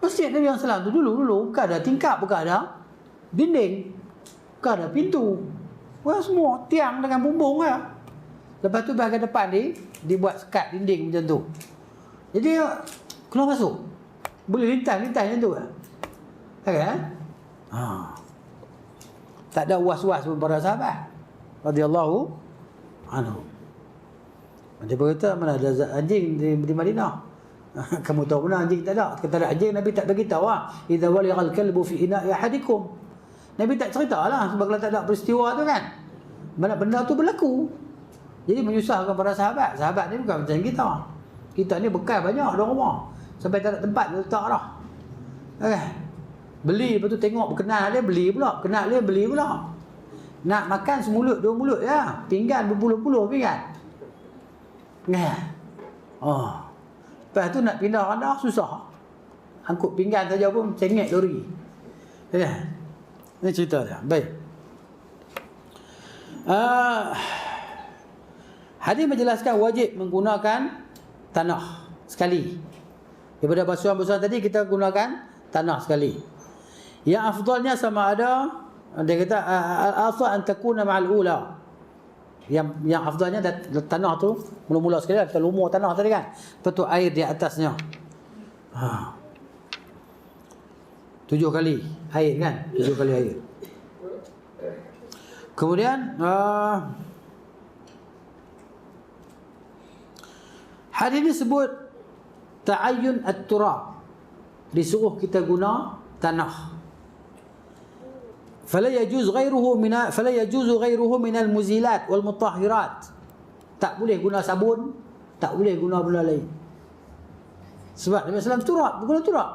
Masjid Nabi SAW tu dulu bukan ada tingkap, bukan ada dinding, bukan ada pintu. Wah, semua tiang dengan bumbung lah. Lepas tu bahagian depan ni dibuat sekat dinding macam tu. Jadi keluar masuk, boleh lintas macam tu lah. Kan? Tak ada was-was pun para sahabat radhiyallahu anhu. Dia berkata, mana ada anjing di Madinah? Kamu tahu mana anjing tak ada? Kata ada anjing, Nabi tak beritahu lah. Idza walighal kalbu fi ina'i ahadikum. Nabi tak ceritalah sebab kalau tak ada peristiwa tu kan. Mana benda tu berlaku. Jadi menyusahkan para sahabat. Sahabat ni bukan macam kita. Kita ni bekal banyak dalam rumah. Sampai tak ada tempat letak dah. Okay. Beli, lepas tu tengok berkenal dia, beli pula. Kenal dia, beli pula. Nak makan semulut, dua mulut ya. Pinggan berpuluh-puluh pinggan. Lepas tu nak pindah randah, susah. Angkut pinggan saja pun cengek lori. Ini cerita dia. Baik. Hadis menjelaskan wajib menggunakan tanah sekali. Daripada basuhan-basuhan tadi kita gunakan tanah sekali. Yang afdalnya sama ada, dia kata al-afdal an takuna ma'al ula. Yang afdalnya tanah tu mula-mula sekali kita lumur tanah tadi kan. Lepas tu air di atasnya. 7 kali air kan? 7 kali air. Kemudian hadis ini sebut ta'ayyun at-turab. Disuruh kita guna tanah. Fala yajuzu ghairuhu min al-muzilat wal mutahhirat. Tak boleh guna sabun, tak boleh guna benda lain. Sebab Nabi sallallahu turab, guna turab.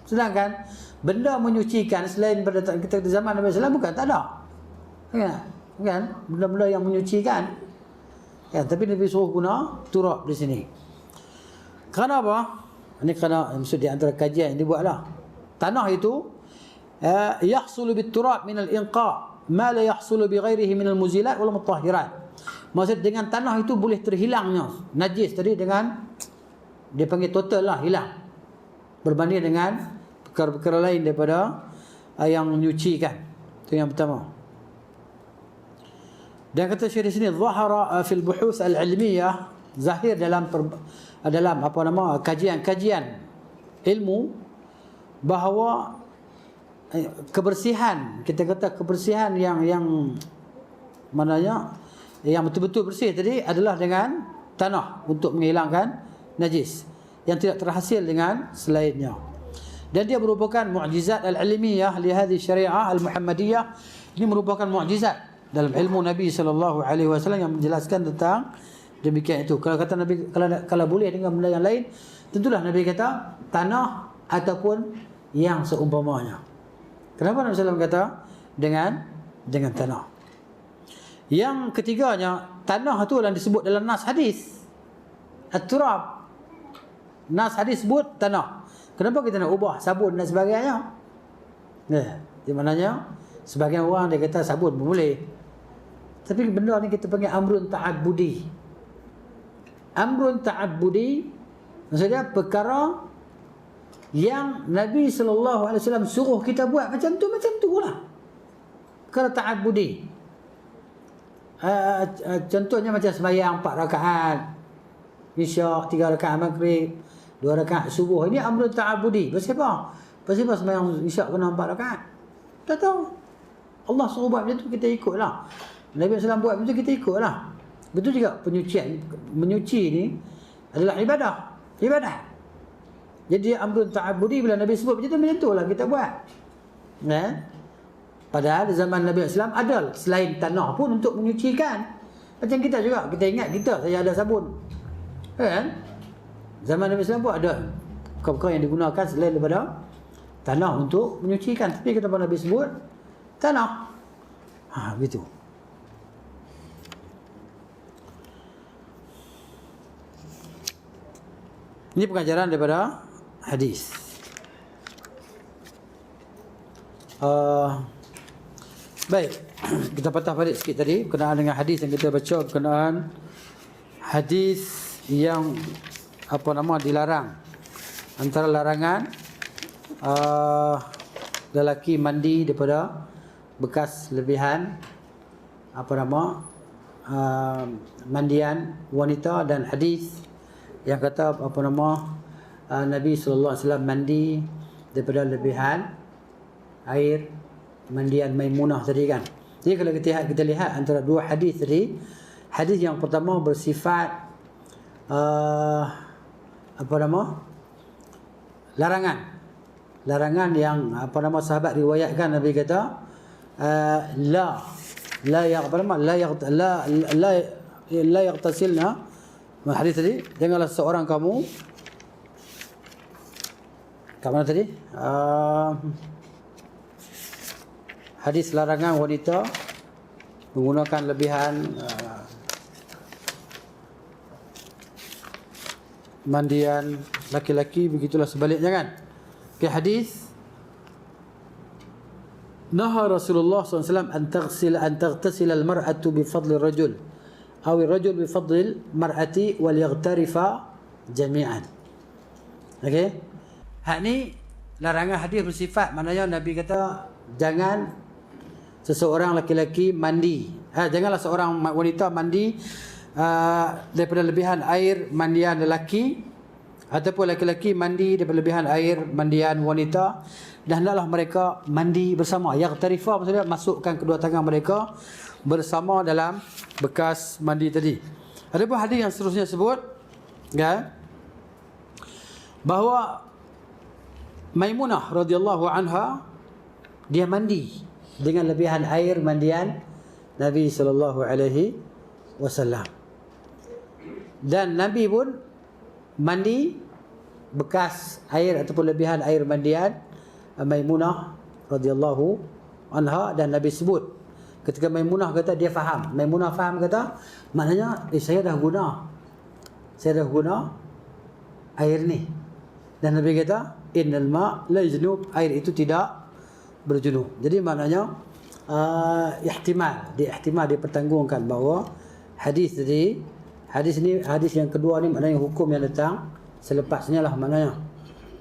Sedangkan benda menyucikan selain pada kita di zaman Nabi sallallahu bukan tak ada. Kan? Benda-benda yang menyucikan. Ya, tapi Nabi suruh guna turab di sini. Kerana apa? Ini kerana maksud di antara kajian yang dibuatlah. Tanah itu yahsulu bit-turab min al-inqa ma la yahsulu bi ghairihi min al-muzilat wal mutahhirat. Maksud dengan tanah itu boleh terhilangnya najis tadi dengan dia panggil total lah hilang. Berbanding dengan perkara-perkara lain daripada yang menyucikan. Itu yang pertama. Dan kata Syekh di sini zahara fil buhuth al-ilmiyah, zahir dalam kajian-kajian ilmu bahawa kebersihan, kita kata kebersihan yang mananya yang betul-betul bersih tadi adalah dengan tanah untuk menghilangkan najis yang tidak terhasil dengan selainnya. Dan dia merupakan mukjizat al-ilmiyah li hadhihi syariah al-muhammadiyah. Ini merupakan mukjizat dalam ilmu Nabi sallallahu alaihi wasallam yang menjelaskan tentang demikian itu. Kalau kata Nabi, kalau boleh dengan benda yang lain, tentulah Nabi kata tanah ataupun yang seumpamanya. Kenapa Nabi sallallahu kata dengan tanah? Yang ketiganya, tanah itu yang disebut dalam nas hadis. At-turab. Nas hadis sebut tanah. Kenapa kita nak ubah sabun dan sebagainya? Di mananya sebagian orang dia kata sabun pun boleh. Tapi benda ni kita panggil amrun ta'abbudi. Amrun ta'abbudi maksudnya perkara yang Nabi sallallahu alaihi wasallam suruh kita buat macam tu lah. Perkara ta'abbudi. Contohnya macam sembahyang 4 rakaat, isyak 3 rakaat maghrib, 2 rakaat subuh. Ini amrun ta'abbudi. Pasal apa? Pasal apa sembahyang isyak kena 4 rakaat? Tak tahu. Allah suruh buat macam tu, kita ikutlah. Nabi SAW buat macam tu, kita ikutlah. Betul juga penyucian. Menyuci ni adalah ibadah. Jadi amrun ta'abbudi, bila Nabi sebut macam tu lah kita buat. Padahal zaman Nabi SAW ada selain tanah pun untuk menyucikan. Macam kita juga, kita ingat kita saja ada sabun. Kan? Zaman Nabi SAW pun ada perkara yang digunakan selain daripada tanah untuk menyucikan. Tapi kenapa Nabi sebut tanah? Begitu. Ini pengajaran daripada hadis. Baik, kita patah balik sikit tadi berkenaan dengan hadis yang kita baca, berkenaan hadis yang dilarang. Antara larangan lelaki mandi daripada bekas lebihan mandian wanita, dan hadis yang kata Nabi sallallahu alaihi wasallam mandi daripada lebihan air mandian Maimunah tadi kan. Jadi kalau kita lihat antara dua hadis tadi, hadis yang pertama bersifat larangan yang sahabat riwayatkan. Nabi kata la yaghtasilna. Hadis tadi, janganlah seorang kamu kat mana tadi? Hadis larangan wanita menggunakan lebihan mandian laki-laki, begitulah sebaliknya kan. Okay, hadis naha Rasulullah SAW an taghtasila al-mar'atu bi fadli rajul aw ar-rajul bi fadli al-mar'ati wal yaghtarifa jami'an. Okey. Hak ni larangan hadis bersifat, maknanya Nabi kata jangan seseorang laki-laki mandi. Janganlah seorang wanita mandi daripada lebihan air mandian lelaki, ataupun laki-laki mandi daripada lebihan air mandian wanita, dan hendaklah mereka mandi bersama. Yaghtarifa maksudnya masukkan kedua tangan mereka bersama dalam bekas mandi tadi. Ada pun hadis yang seterusnya sebut ya, bahawa Maimunah radhiyallahu anha dia mandi dengan lebihan air mandian Nabi sallallahu alaihi wasallam. Dan Nabi pun mandi bekas air ataupun lebihan air mandian Maimunah radhiyallahu anha, dan Nabi sebut ketika Maimunah kata dia faham. Maimunah faham kata maknanya saya dah guna air ni. Dan Nabi kata innal ma la yajnub, air itu tidak berjunub. Jadi maknanya ihtimal dipertanggungkan bahawa hadis tadi, hadis yang kedua ni maknanya hukum yang datang selepasnya lah, maknanya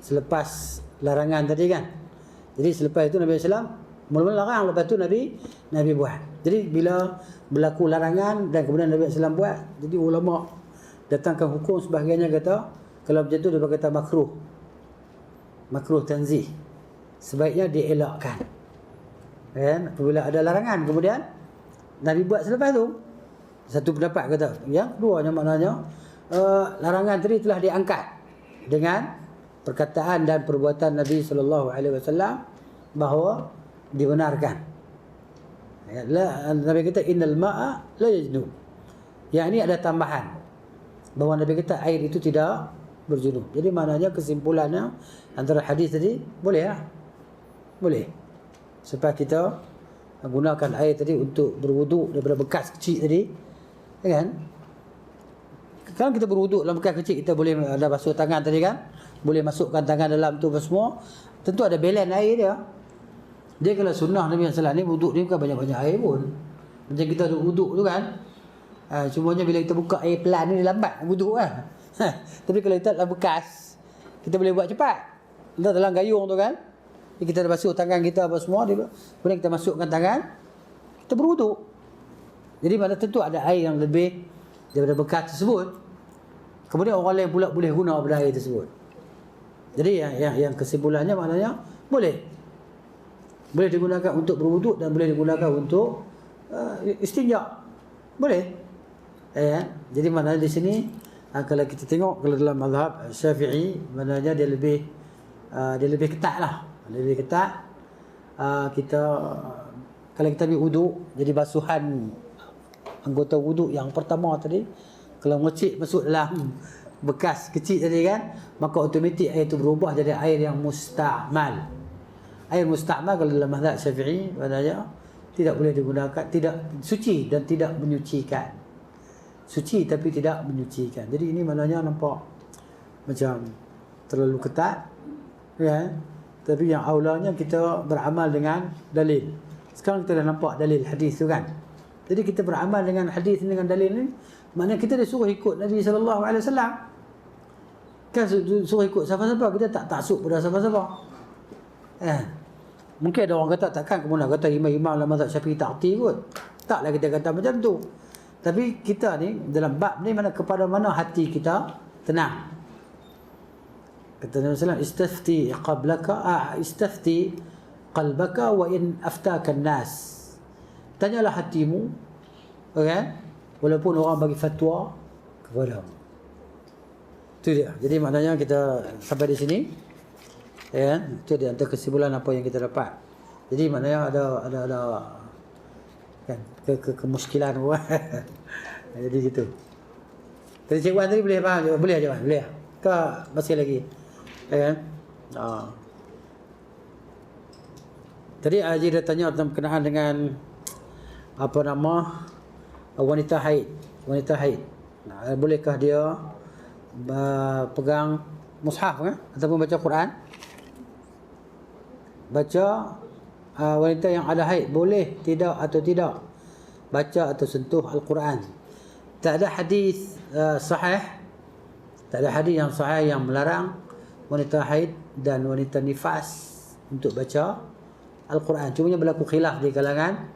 selepas larangan tadi kan. Jadi selepas itu Nabi SAW mula-mula larang, lepas tu Nabi buat. Jadi bila berlaku larangan dan kemudian Nabi SAW buat, jadi ulama datangkan hukum sebahagiannya kata kalau macam tu dia berkata makruh tanzih, sebaiknya dielakkan kan, apabila ada larangan. Kemudian Nabi buat selepas tu. Satu pendapat kata, yang keduanya maknanya larangan tadi telah diangkat dengan perkataan dan perbuatan Nabi sallallahu alaihi wasallam bahawa dibenarkan. Nabi kata innal ma'a la yajnub, yang ini ada tambahan bahawa Nabi kata air itu tidak berjunub. Jadi maknanya kesimpulannya antara hadis tadi boleh. Sebab kita gunakan air tadi untuk berwuduk daripada bekas kecil tadi, kan? Kalau kita berwuduk dalam bekas kecil, kita boleh ada basuh tangan tadi kan, boleh masukkan tangan dalam tu semua. Tentu ada balance air dia. Dia kalau sunnah Nabi sallallahu alaihi wasallam ni wuduk ni bukan banyak-banyak air pun. Macam kita wuduk tu kan, cumanya bila kita buka air pelan ni lambat wuduk kan. Tapi kalau kita dalam bekas, kita boleh buat cepat. Kita dalam gayung tu kan, kita dah basuh tangan kita apa semua, kemudian kita masukkan tangan, kita berwuduk. Jadi mana tentu ada air yang lebih daripada bekas tersebut. Kemudian orang lain pula boleh guna pada air tersebut. Jadi yang kesimpulannya maknanya boleh digunakan untuk berwuduk dan boleh digunakan untuk istinja. Boleh. Jadi maknanya di sini kalau kita tengok, kalau dalam mazhab Syafi'i, maknanya dia lebih ketat lah. Lebih ketat. Kita kalau kita ambil wuduk, jadi basuhan anggota wuduk yang pertama tadi, kalau ngecik masuk dalam bekas kecil tadi kan, maka automatik air itu berubah jadi air yang musta'mal. Air musta'mal kalau dalam mazhab Syafi'i maknanya tidak boleh digunakan, tidak suci dan tidak menyucikan. Suci tapi tidak menyucikan. Jadi ini maknanya nampak macam terlalu ketat, ya. Tapi yang aulanya kita beramal dengan dalil. Sekarang kita dah nampak dalil hadis tu kan. Jadi kita beramal dengan hadis dengan dalil ni, maknanya kita disuruh ikut Nabi sallallahu alaihi wasallam. Kan suruh ikut siapa-siapa, kita tak taksub pada siapa-siapa. Mungkin ada orang kata takkan kemudian kata imam-imam dalam mazhab Syafi'i tak erti kot. Taklah kita kata macam tu. Tapi kita ni dalam bab ni mana kepada mana hati kita tenang. Kata Nabi sallallahu alaihi wasallam, istafti qalbaka wa in aftaka an-nas. Tanyalah hatimu, kan? Walaupun orang bagi fatwa kepadamu. Itu dia. Jadi maknanya kita sampai di sini. Ya, itu dia antara kesimpulan apa yang kita dapat. Jadi maknanya ada kan kemuskilan buat. Jadi gitu. Tadi Cik Wan tadi boleh faham? Boleh aja Wan, boleh. Ke masih lagi. Ya kan? Tadi Haji dah tanya tentang berkenaan dengan apa nama wanita haid. Wanita haid. Bolehkah dia pegang mushaf kan? Ataupun baca Quran? Baca wanita yang ada haid boleh tidak atau tidak baca atau sentuh Al-Quran? Tak ada hadis sahih, tak ada hadis yang sahih yang melarang wanita haid dan wanita nifas untuk baca Al-Quran. Cumanya berlaku khilaf di kalangan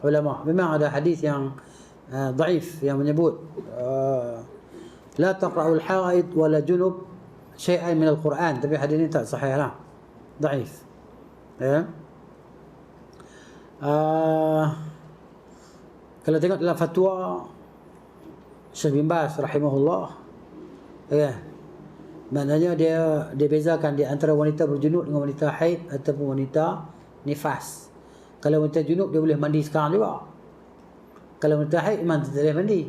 ulama. Memang ada hadis yang dhaif yang menyebut la taqra'ul haid wala junub syai'an min Al-Quran, tapi hadis ini tak sahih lah, dhaif. Ya. Kalau tengok dalam fatwa Syekh bin Baz rahimahullah, ya, maknanya dia bezakan di antara wanita berjunub dengan wanita haid ataupun wanita nifas. Kalau wanita junub dia boleh mandi sekarang juga. Kalau wanita haid memang tak boleh mandi.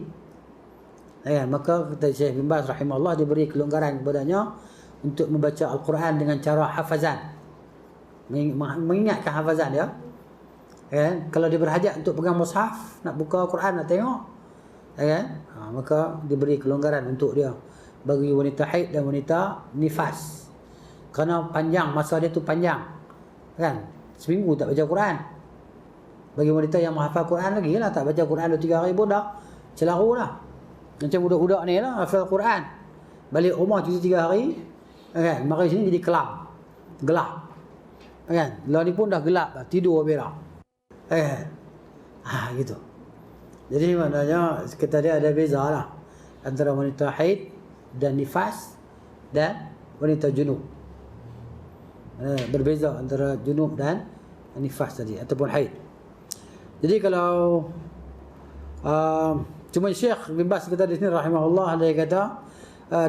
Ya, maka kata Syekh bin Baz rahimahullah, dia beri kelonggaran kepadanya untuk membaca Al-Quran dengan cara hafazan, mengingatkan hafazan dia. Ya, kalau dia berhajat untuk pegang mushaf, nak buka Quran, nak tengok, ya, maka diberi kelonggaran untuk dia bagi wanita haid dan wanita nifas. Kerana panjang, masa dia tu panjang, kan? Seminggu tak baca Quran. Bagi wanita yang menghafal Quran lagi lah, tak baca Quran 2-3 hari pun dah celaru lah. Macam budak-budak ni lah, hafal Quran, balik rumah cuti 3 hari, kan? Mari sini jadi kelam, gelap, kan? Lah ni pun dah gelap dah, tidur habis dah. Gitu. Jadi maknanya kita dia ada beza lah antara wanita haid dan nifas dan wanita junub. Berbeza antara junub dan nifas tadi ataupun haid. Jadi kalau cuma Syekh bin Baz kata di sini rahimahullah, dia kata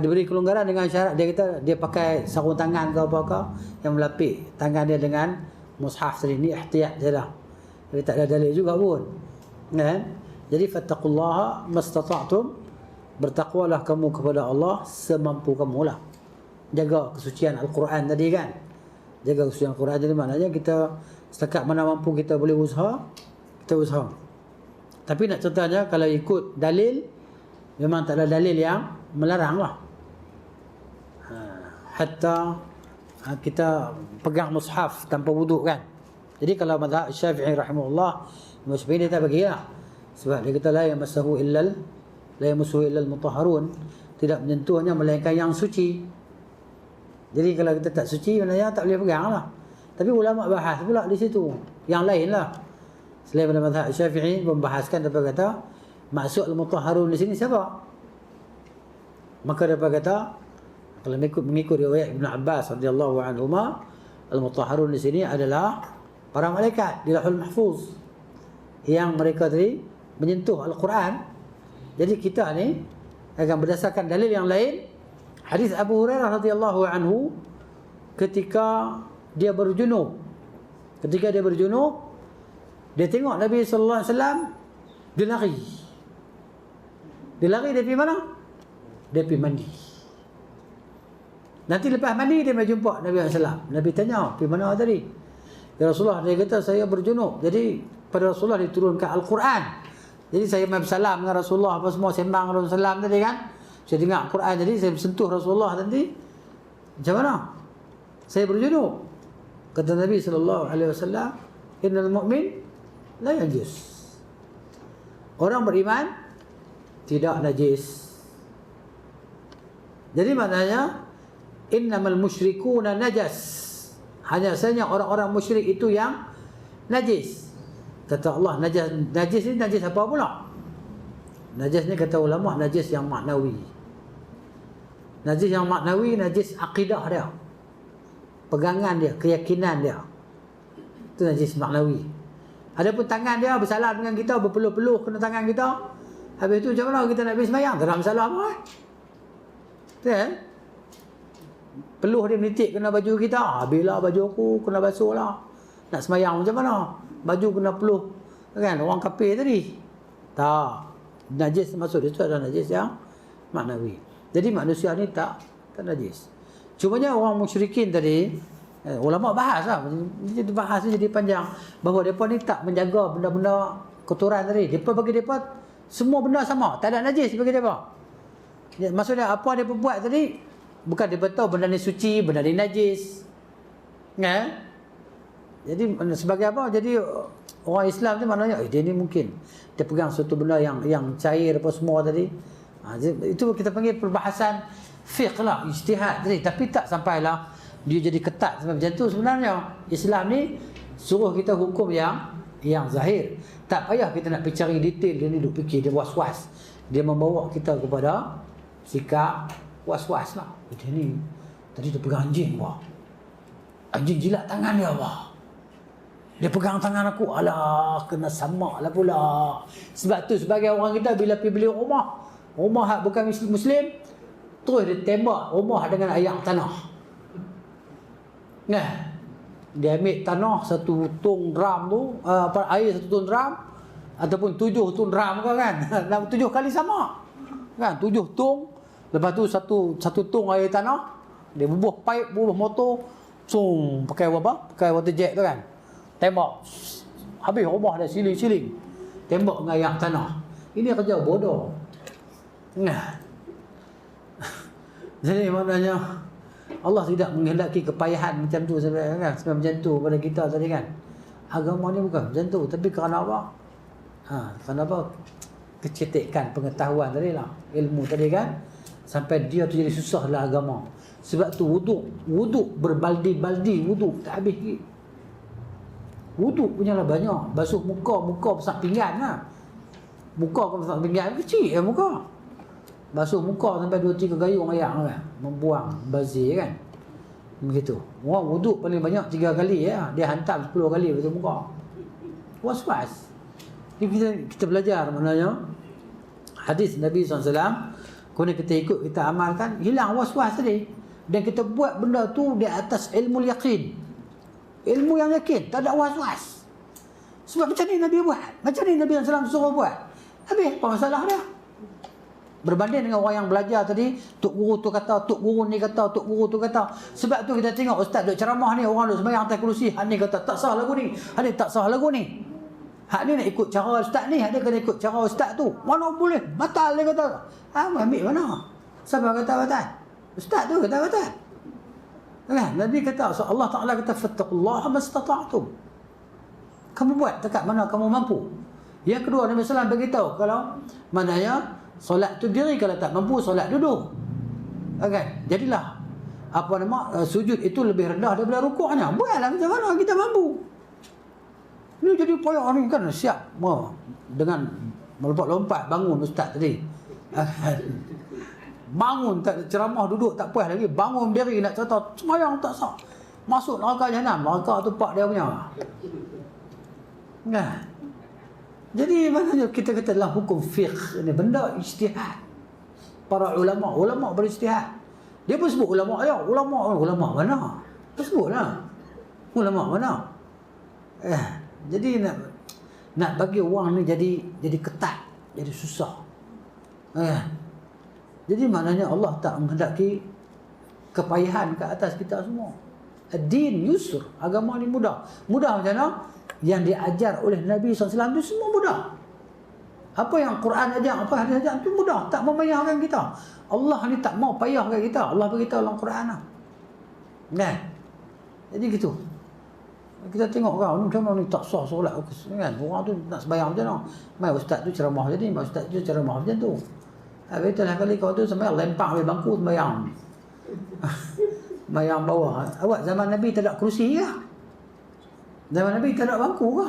diberi kelonggaran dengan syarat, dia kata dia pakai sarung tangan ke apa-apa yang melapik tangan dia dengan mushaf tadi. Ni ihtiyat je lah. Tapi tak ada dalil juga pun, kan? Jadi fattaqullaha mastata'tum, bertakwalah kamu kepada Allah semampu kamu lah. Jaga kesucian Al-Quran tadi, kan? Jaga kesucian Al-Quran. Jadi maknanya kita setakat mana mampu kita boleh usaha, kita usaha. Tapi nak contohnya kalau ikut dalil, memang tak ada dalil yang melarang lah. Hatta kita pegang mushaf tanpa wuduk, kan? Jadi kalau mazhab Syafi'i rahimahullah, Imam Syafi'i dia tak bagi lah. Sebab dia kata la yamassuhu illa al-mutahharun, tidak menyentuhnya melainkan yang suci. Jadi kalau kita tak suci, maknanya tak boleh pegang lah. Tapi ulama bahas pula di situ yang lain lah. Selain pada mazhab Syafi'i membahaskan, dapat kata maksud al-mutahharun di sini siapa? Maka dapat kata kalau mengikut riwayat Ibn Abbas radhiyallahu anhuma, al-mutahharun di sini adalah para malaikat di Lauhul Mahfuz yang mereka tadi menyentuh Al-Quran. Jadi kita ni akan berdasarkan dalil yang lain. Hadis Abu Hurairah radhiyallahu anhu ketika dia berjunub. Ketika dia berjunub, dia tengok Nabi sallallahu alaihi wasallam, dia lari. Dia lari dari mana? Dia pergi mandi. Nanti lepas mandi dia mai jumpa Nabi sallallahu alaihi wasallam. Nabi tanya, "Pergi mana tadi?" Ya Rasulullah, dia kata saya berjunub. Jadi pada Rasulullah diturunkan Al-Quran. Jadi saya mai bersalam dengan Rasulullah, apa semua sembang Rasulullah tadi, kan? Saya dengar Al-Quran, jadi saya sentuh Rasulullah tadi. Macam mana? Saya berjunub. Kata Nabi sallallahu alaihi wasallam, "Innal mu'min la yanjus." Orang beriman tidak najis. Jadi maknanya innamal musyrikuna najas. Hanya saja orang-orang musyrik itu yang najis. Kata Allah, najis ni najis apa pula? Najis ni kata ulama, najis yang maknawi. Najis yang maknawi, najis akidah dia, pegangan dia, keyakinan dia. Itu najis maknawi. Adapun tangan dia bersalah dengan kita, berpeluh-peluh kena tangan kita, habis tu macam mana kita nak pergi sembahyang? Tak ada masalah apa kan? Kan? Peluh dia menitik kena baju kita, habislah baju aku kena basuh lah. Nak sembahyang macam mana? Baju kena peluh kan orang kafir tadi. Tak. Najis maksud dia tu adalah najis yang maknawi. Jadi manusia ni tak najis. Cumanya orang musyrikin tadi, ulama bahas lah, jadi bahas jadi panjang, bahawa mereka ni tak menjaga benda-benda kotoran tadi. Mereka bagi mereka semua benda sama, tak ada najis bagi mereka. Maksudnya apa mereka buat tadi, bukan dia tahu benda ni suci, benda ni najis. Jadi sebagai apa? Jadi orang Islam tu maknanya dia ni mungkin dia pegang suatu benda yang cair apa semua tadi. Itu kita panggil perbahasan fiqh lah, ijtihad tadi. Tapi tak sampailah dia jadi ketat sampai macam tu. Sebenarnya Islam ni suruh kita hukum yang zahir. Tak payah kita nak pergi cari detail. Dia ni duk fikir, dia was-was. Dia membawa kita kepada sikap was-was lah. Dia ni tadi dia pegang anjing, wah. Anjing jilat tangan dia, wah. Dia pegang tangan aku, alah, kena samak lah pula. Sebab tu sebagai orang kita bila pergi beli rumah hak bukan Muslim, terus dia tembak rumah dengan ayak tanah. Dia ambil tanah satu tong drum tu, air satu tong drum, ataupun 7 tong drum kan. 7 kali sama. Kan, 7 tong. Lepas tu satu tong air tanah, dia bubuh pipe, bubuh motor, pakai water jet tu kan. Tembak. Habis rumah dah siling-siling. Tembak dengan ayak tanah. Ini kerja bodoh. Jadi maknanya Allah tidak menghendaki kepayahan macam tu sebenarnya kan. Sebab macam tu pada kita tadi kan. Agama ni bukan macam tu. Tapi kerana apa? Kerana apa? Kecetikan pengetahuan tadi lah. Ilmu tadi kan. Sampai dia tu jadi susah lah agama. Sebab tu wuduk berbaldi-baldi wuduk tak habis lagi. Wuduk punya lah banyak. Basuh muka besar pinggan lah. Muka besar pinggan kecil muka. Basuh muka sampai 2-3 gayung air kan. Membuang bazir kan. Begitu. Orang wuduk paling banyak 3 kali ya. Dia hantam 10 kali basuh muka. Was-was. Jadi kita belajar maknanya hadis Nabi SAW. Kemudian kita ikut, kita amalkan, hilang was-was tadi. Dan kita buat benda tu di atas ilmu yakin. Ilmu yang yakin, tak ada was-was. Sebab macam ni Nabi buat. Macam ni Nabi SAW suruh buat. Habis, apa masalah dia? Berbanding dengan orang yang belajar tadi, tok guru tu kata, tok guru ni kata, tok guru tu kata. Sebab tu kita tengok ustaz duk ceramah ni, orang duk sembahyang atas kerusi, hak ni kata tak sah lagu ni, hak ni tak sah lagu ni. Hak ni nak ikut cara ustaz ni, hak ni kena ikut cara ustaz tu. Mana boleh? Batal dia kata. Ambil mana? Siapa kata batal? Ustaz tu kata batal. Kan? Nabi kata, Allah Ta'ala kata, fattaqullaha mastata'tum. Kamu buat dekat mana kamu mampu. Yang kedua, Nabi SAW beritahu, kalau maknanya solat tu diri, kalau tak mampu, solat duduk. Kan? Jadilah, sujud itu lebih rendah daripada rukuknya. Buatlah macam mana kita mampu. Ini jadi payah ni kan, siap. Dengan melompat-lompat bangun ustaz tadi. Bangun tak ceramah duduk tak puas lagi, bangun berdiri nak cerita sembahyang tak sah, masuk neraka jahanam, neraka tu pak dia punya. Jadi maknanya kita kata dalam hukum fiqh ni benda ijtihad. Para ulama berijtihad. Dia pun sebut ulama ulama mana? Dia sebutlah. Ulama mana? Jadi nak bagi orang ni jadi ketat, jadi susah. Jadi maknanya Allah tak menghendaki kepayahan ke atas kita semua. Ad-din yusr, agama ni mudah. Mudah macam mana? Yang diajar oleh Nabi SAW itu semua mudah. Apa yang Quran ajar, apa hadis ajar itu mudah, tak membayarkan kita. Allah ni tak mau payahkan kita. Allah beritahu dalam Quran lah. Kan? Jadi gitu. Kita tengok kau macam mana ni tak sah solat kan. Orang tu nak sembahyang macam mana? Mai ustaz tu ceramah jadi, mai ustaz tu ceramah macam tu. Habis tu lah kali kau tu sembahyang lempar habis bangku sembahyang. Sembahyang bawah. Awak zaman Nabi tak ada kerusi ke? Zaman Nabi tak ada bangku ke?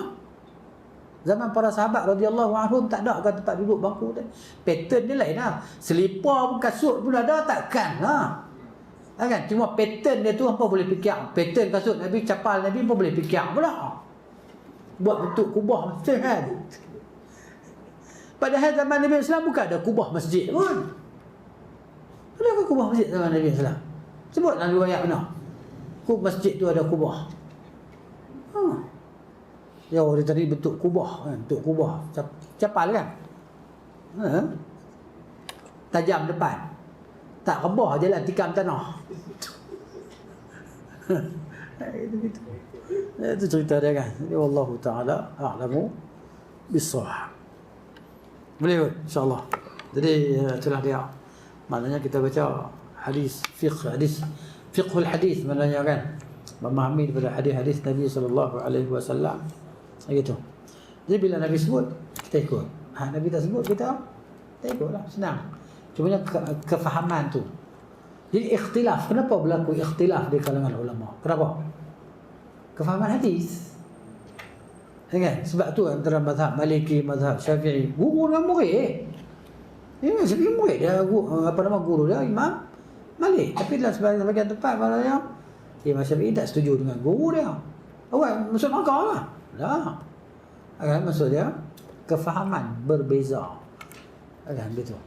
Zaman para sahabat radhiyallahu anhum tak ada ke tempat duduk bangku tu? Pattern dia lain lah. Selipar pun kasut pun ada, takkan lah. Kan? Cuma pattern dia tu apa boleh fikir. Pattern kasut Nabi, capal Nabi pun boleh fikir pula. buat bentuk kubah masjid kan. Padahal zaman Nabi Islam bukan ada kubah masjid pun. Ada kubah masjid zaman Nabi Islam? Sebut dalam riwayat mana? Masjid tu ada kubah. Ya, dia tadi bentuk kubah kan, bentuk kubah. Capal kan? Tajam depan. Tak rebah je lah, tikam tanah. Itu cerita dia kan. Jadi wallahu taala a'lamu bis-shawab. Boleh insya-Allah. Jadi itulah dia. Maknanya kita baca fiqhul hadis maknanya kan. Memahami daripada hadis-hadis Nabi sallallahu alaihi wasallam. Begitu. Jadi bila Nabi sebut, kita ikut. Nabi tak sebut, kita ikutlah, senang. Cumanya kefahaman tu. Jadi ikhtilaf, kenapa berlaku ikhtilaf di kalangan ulama? Kenapa? Kefahaman hadis. Kan? Sebab tu antara mazhab Maliki, mazhab Syafi'i, guru dengan murid. Syafi'i murid dia, guru dia Imam Malik. Tapi dalam sebahagian tempat maknanya Imam Syafi'i tak setuju dengan guru dia. Awak masuk neraka lah. Dah. Maksud dia kefahaman berbeza. Kan begitu.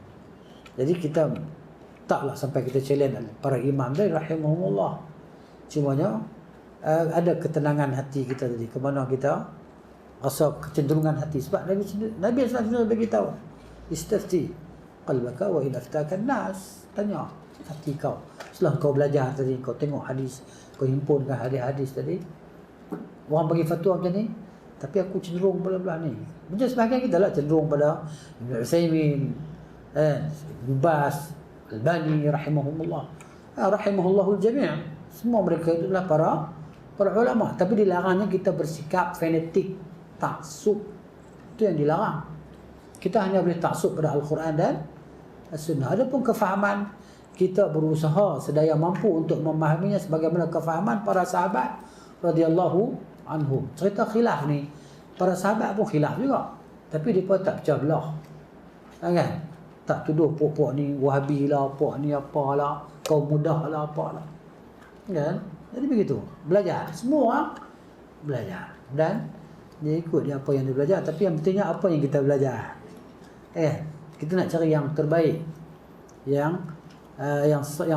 Jadi kita taklah sampai kita challenge para imam tadi rahimahumullah. Cumanya ada ketenangan hati kita tadi, ke mana kita rasa kecenderungan hati. Sebab Nabi SAW beritahu, istafti qalbaka wa in aftaka nas, tanya hati kau. Setelah kau belajar tadi, kau tengok hadis, kau himpunkan hadis-hadis tadi, orang bagi fatwa macam ni, tapi aku cenderung belah-belah ni. Macam sebahagian kita lah cenderung pada Ibn Utsaimin, Ibn Bas, Albani rahimahumullah. Rahimahullahul jami'. Semua mereka itulah para ulama. Tapi dilarangnya kita bersikap fanatik, taksub. Itu yang dilarang. Kita hanya boleh taksub pada Al-Quran dan As-Sunnah. Adapun kefahaman, kita berusaha sedaya mampu untuk memahaminya sebagaimana kefahaman para sahabat radhiyallahu anhum. Cerita khilaf ni, para sahabat pun khilaf juga. Tapi mereka tak pecah belah. Kan? Tak tuduh puak-puak ni Wahabi lah, puak ni apalah, kaum mudah lah, apalah. Kan? Jadi begitu. Belajar. Semua belajar. Dan dia ikut dia apa yang dia belajar. Tapi yang pentingnya apa yang kita belajar. Kita nak cari yang terbaik. Yang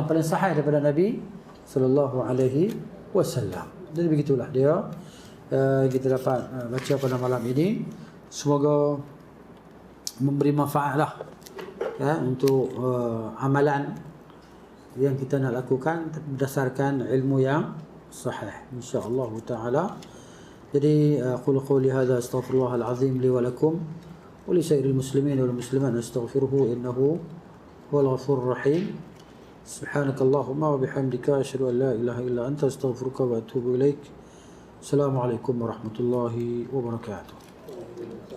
paling sahih daripada Nabi sallallahu alaihi wasallam. Jadi begitulah dia kita dapat baca pada malam ini. Semoga memberi manfaat lah untuk amalan yang kita nak lakukan berdasarkan ilmu yang sahih insya-Allah taala. Jadi aqulu qouli hadza astaghfirullahal azim li wa lakum wa li sairil muslimin wal muslimat astaghfiruhu innahu huwal ghafurur rahim. Subhanakallahumma wa bihamdika asyhadu an la ilaha illa anta astaghfiruka wa atubu ilaik. Assalamualaikum warahmatullahi wabarakatuh.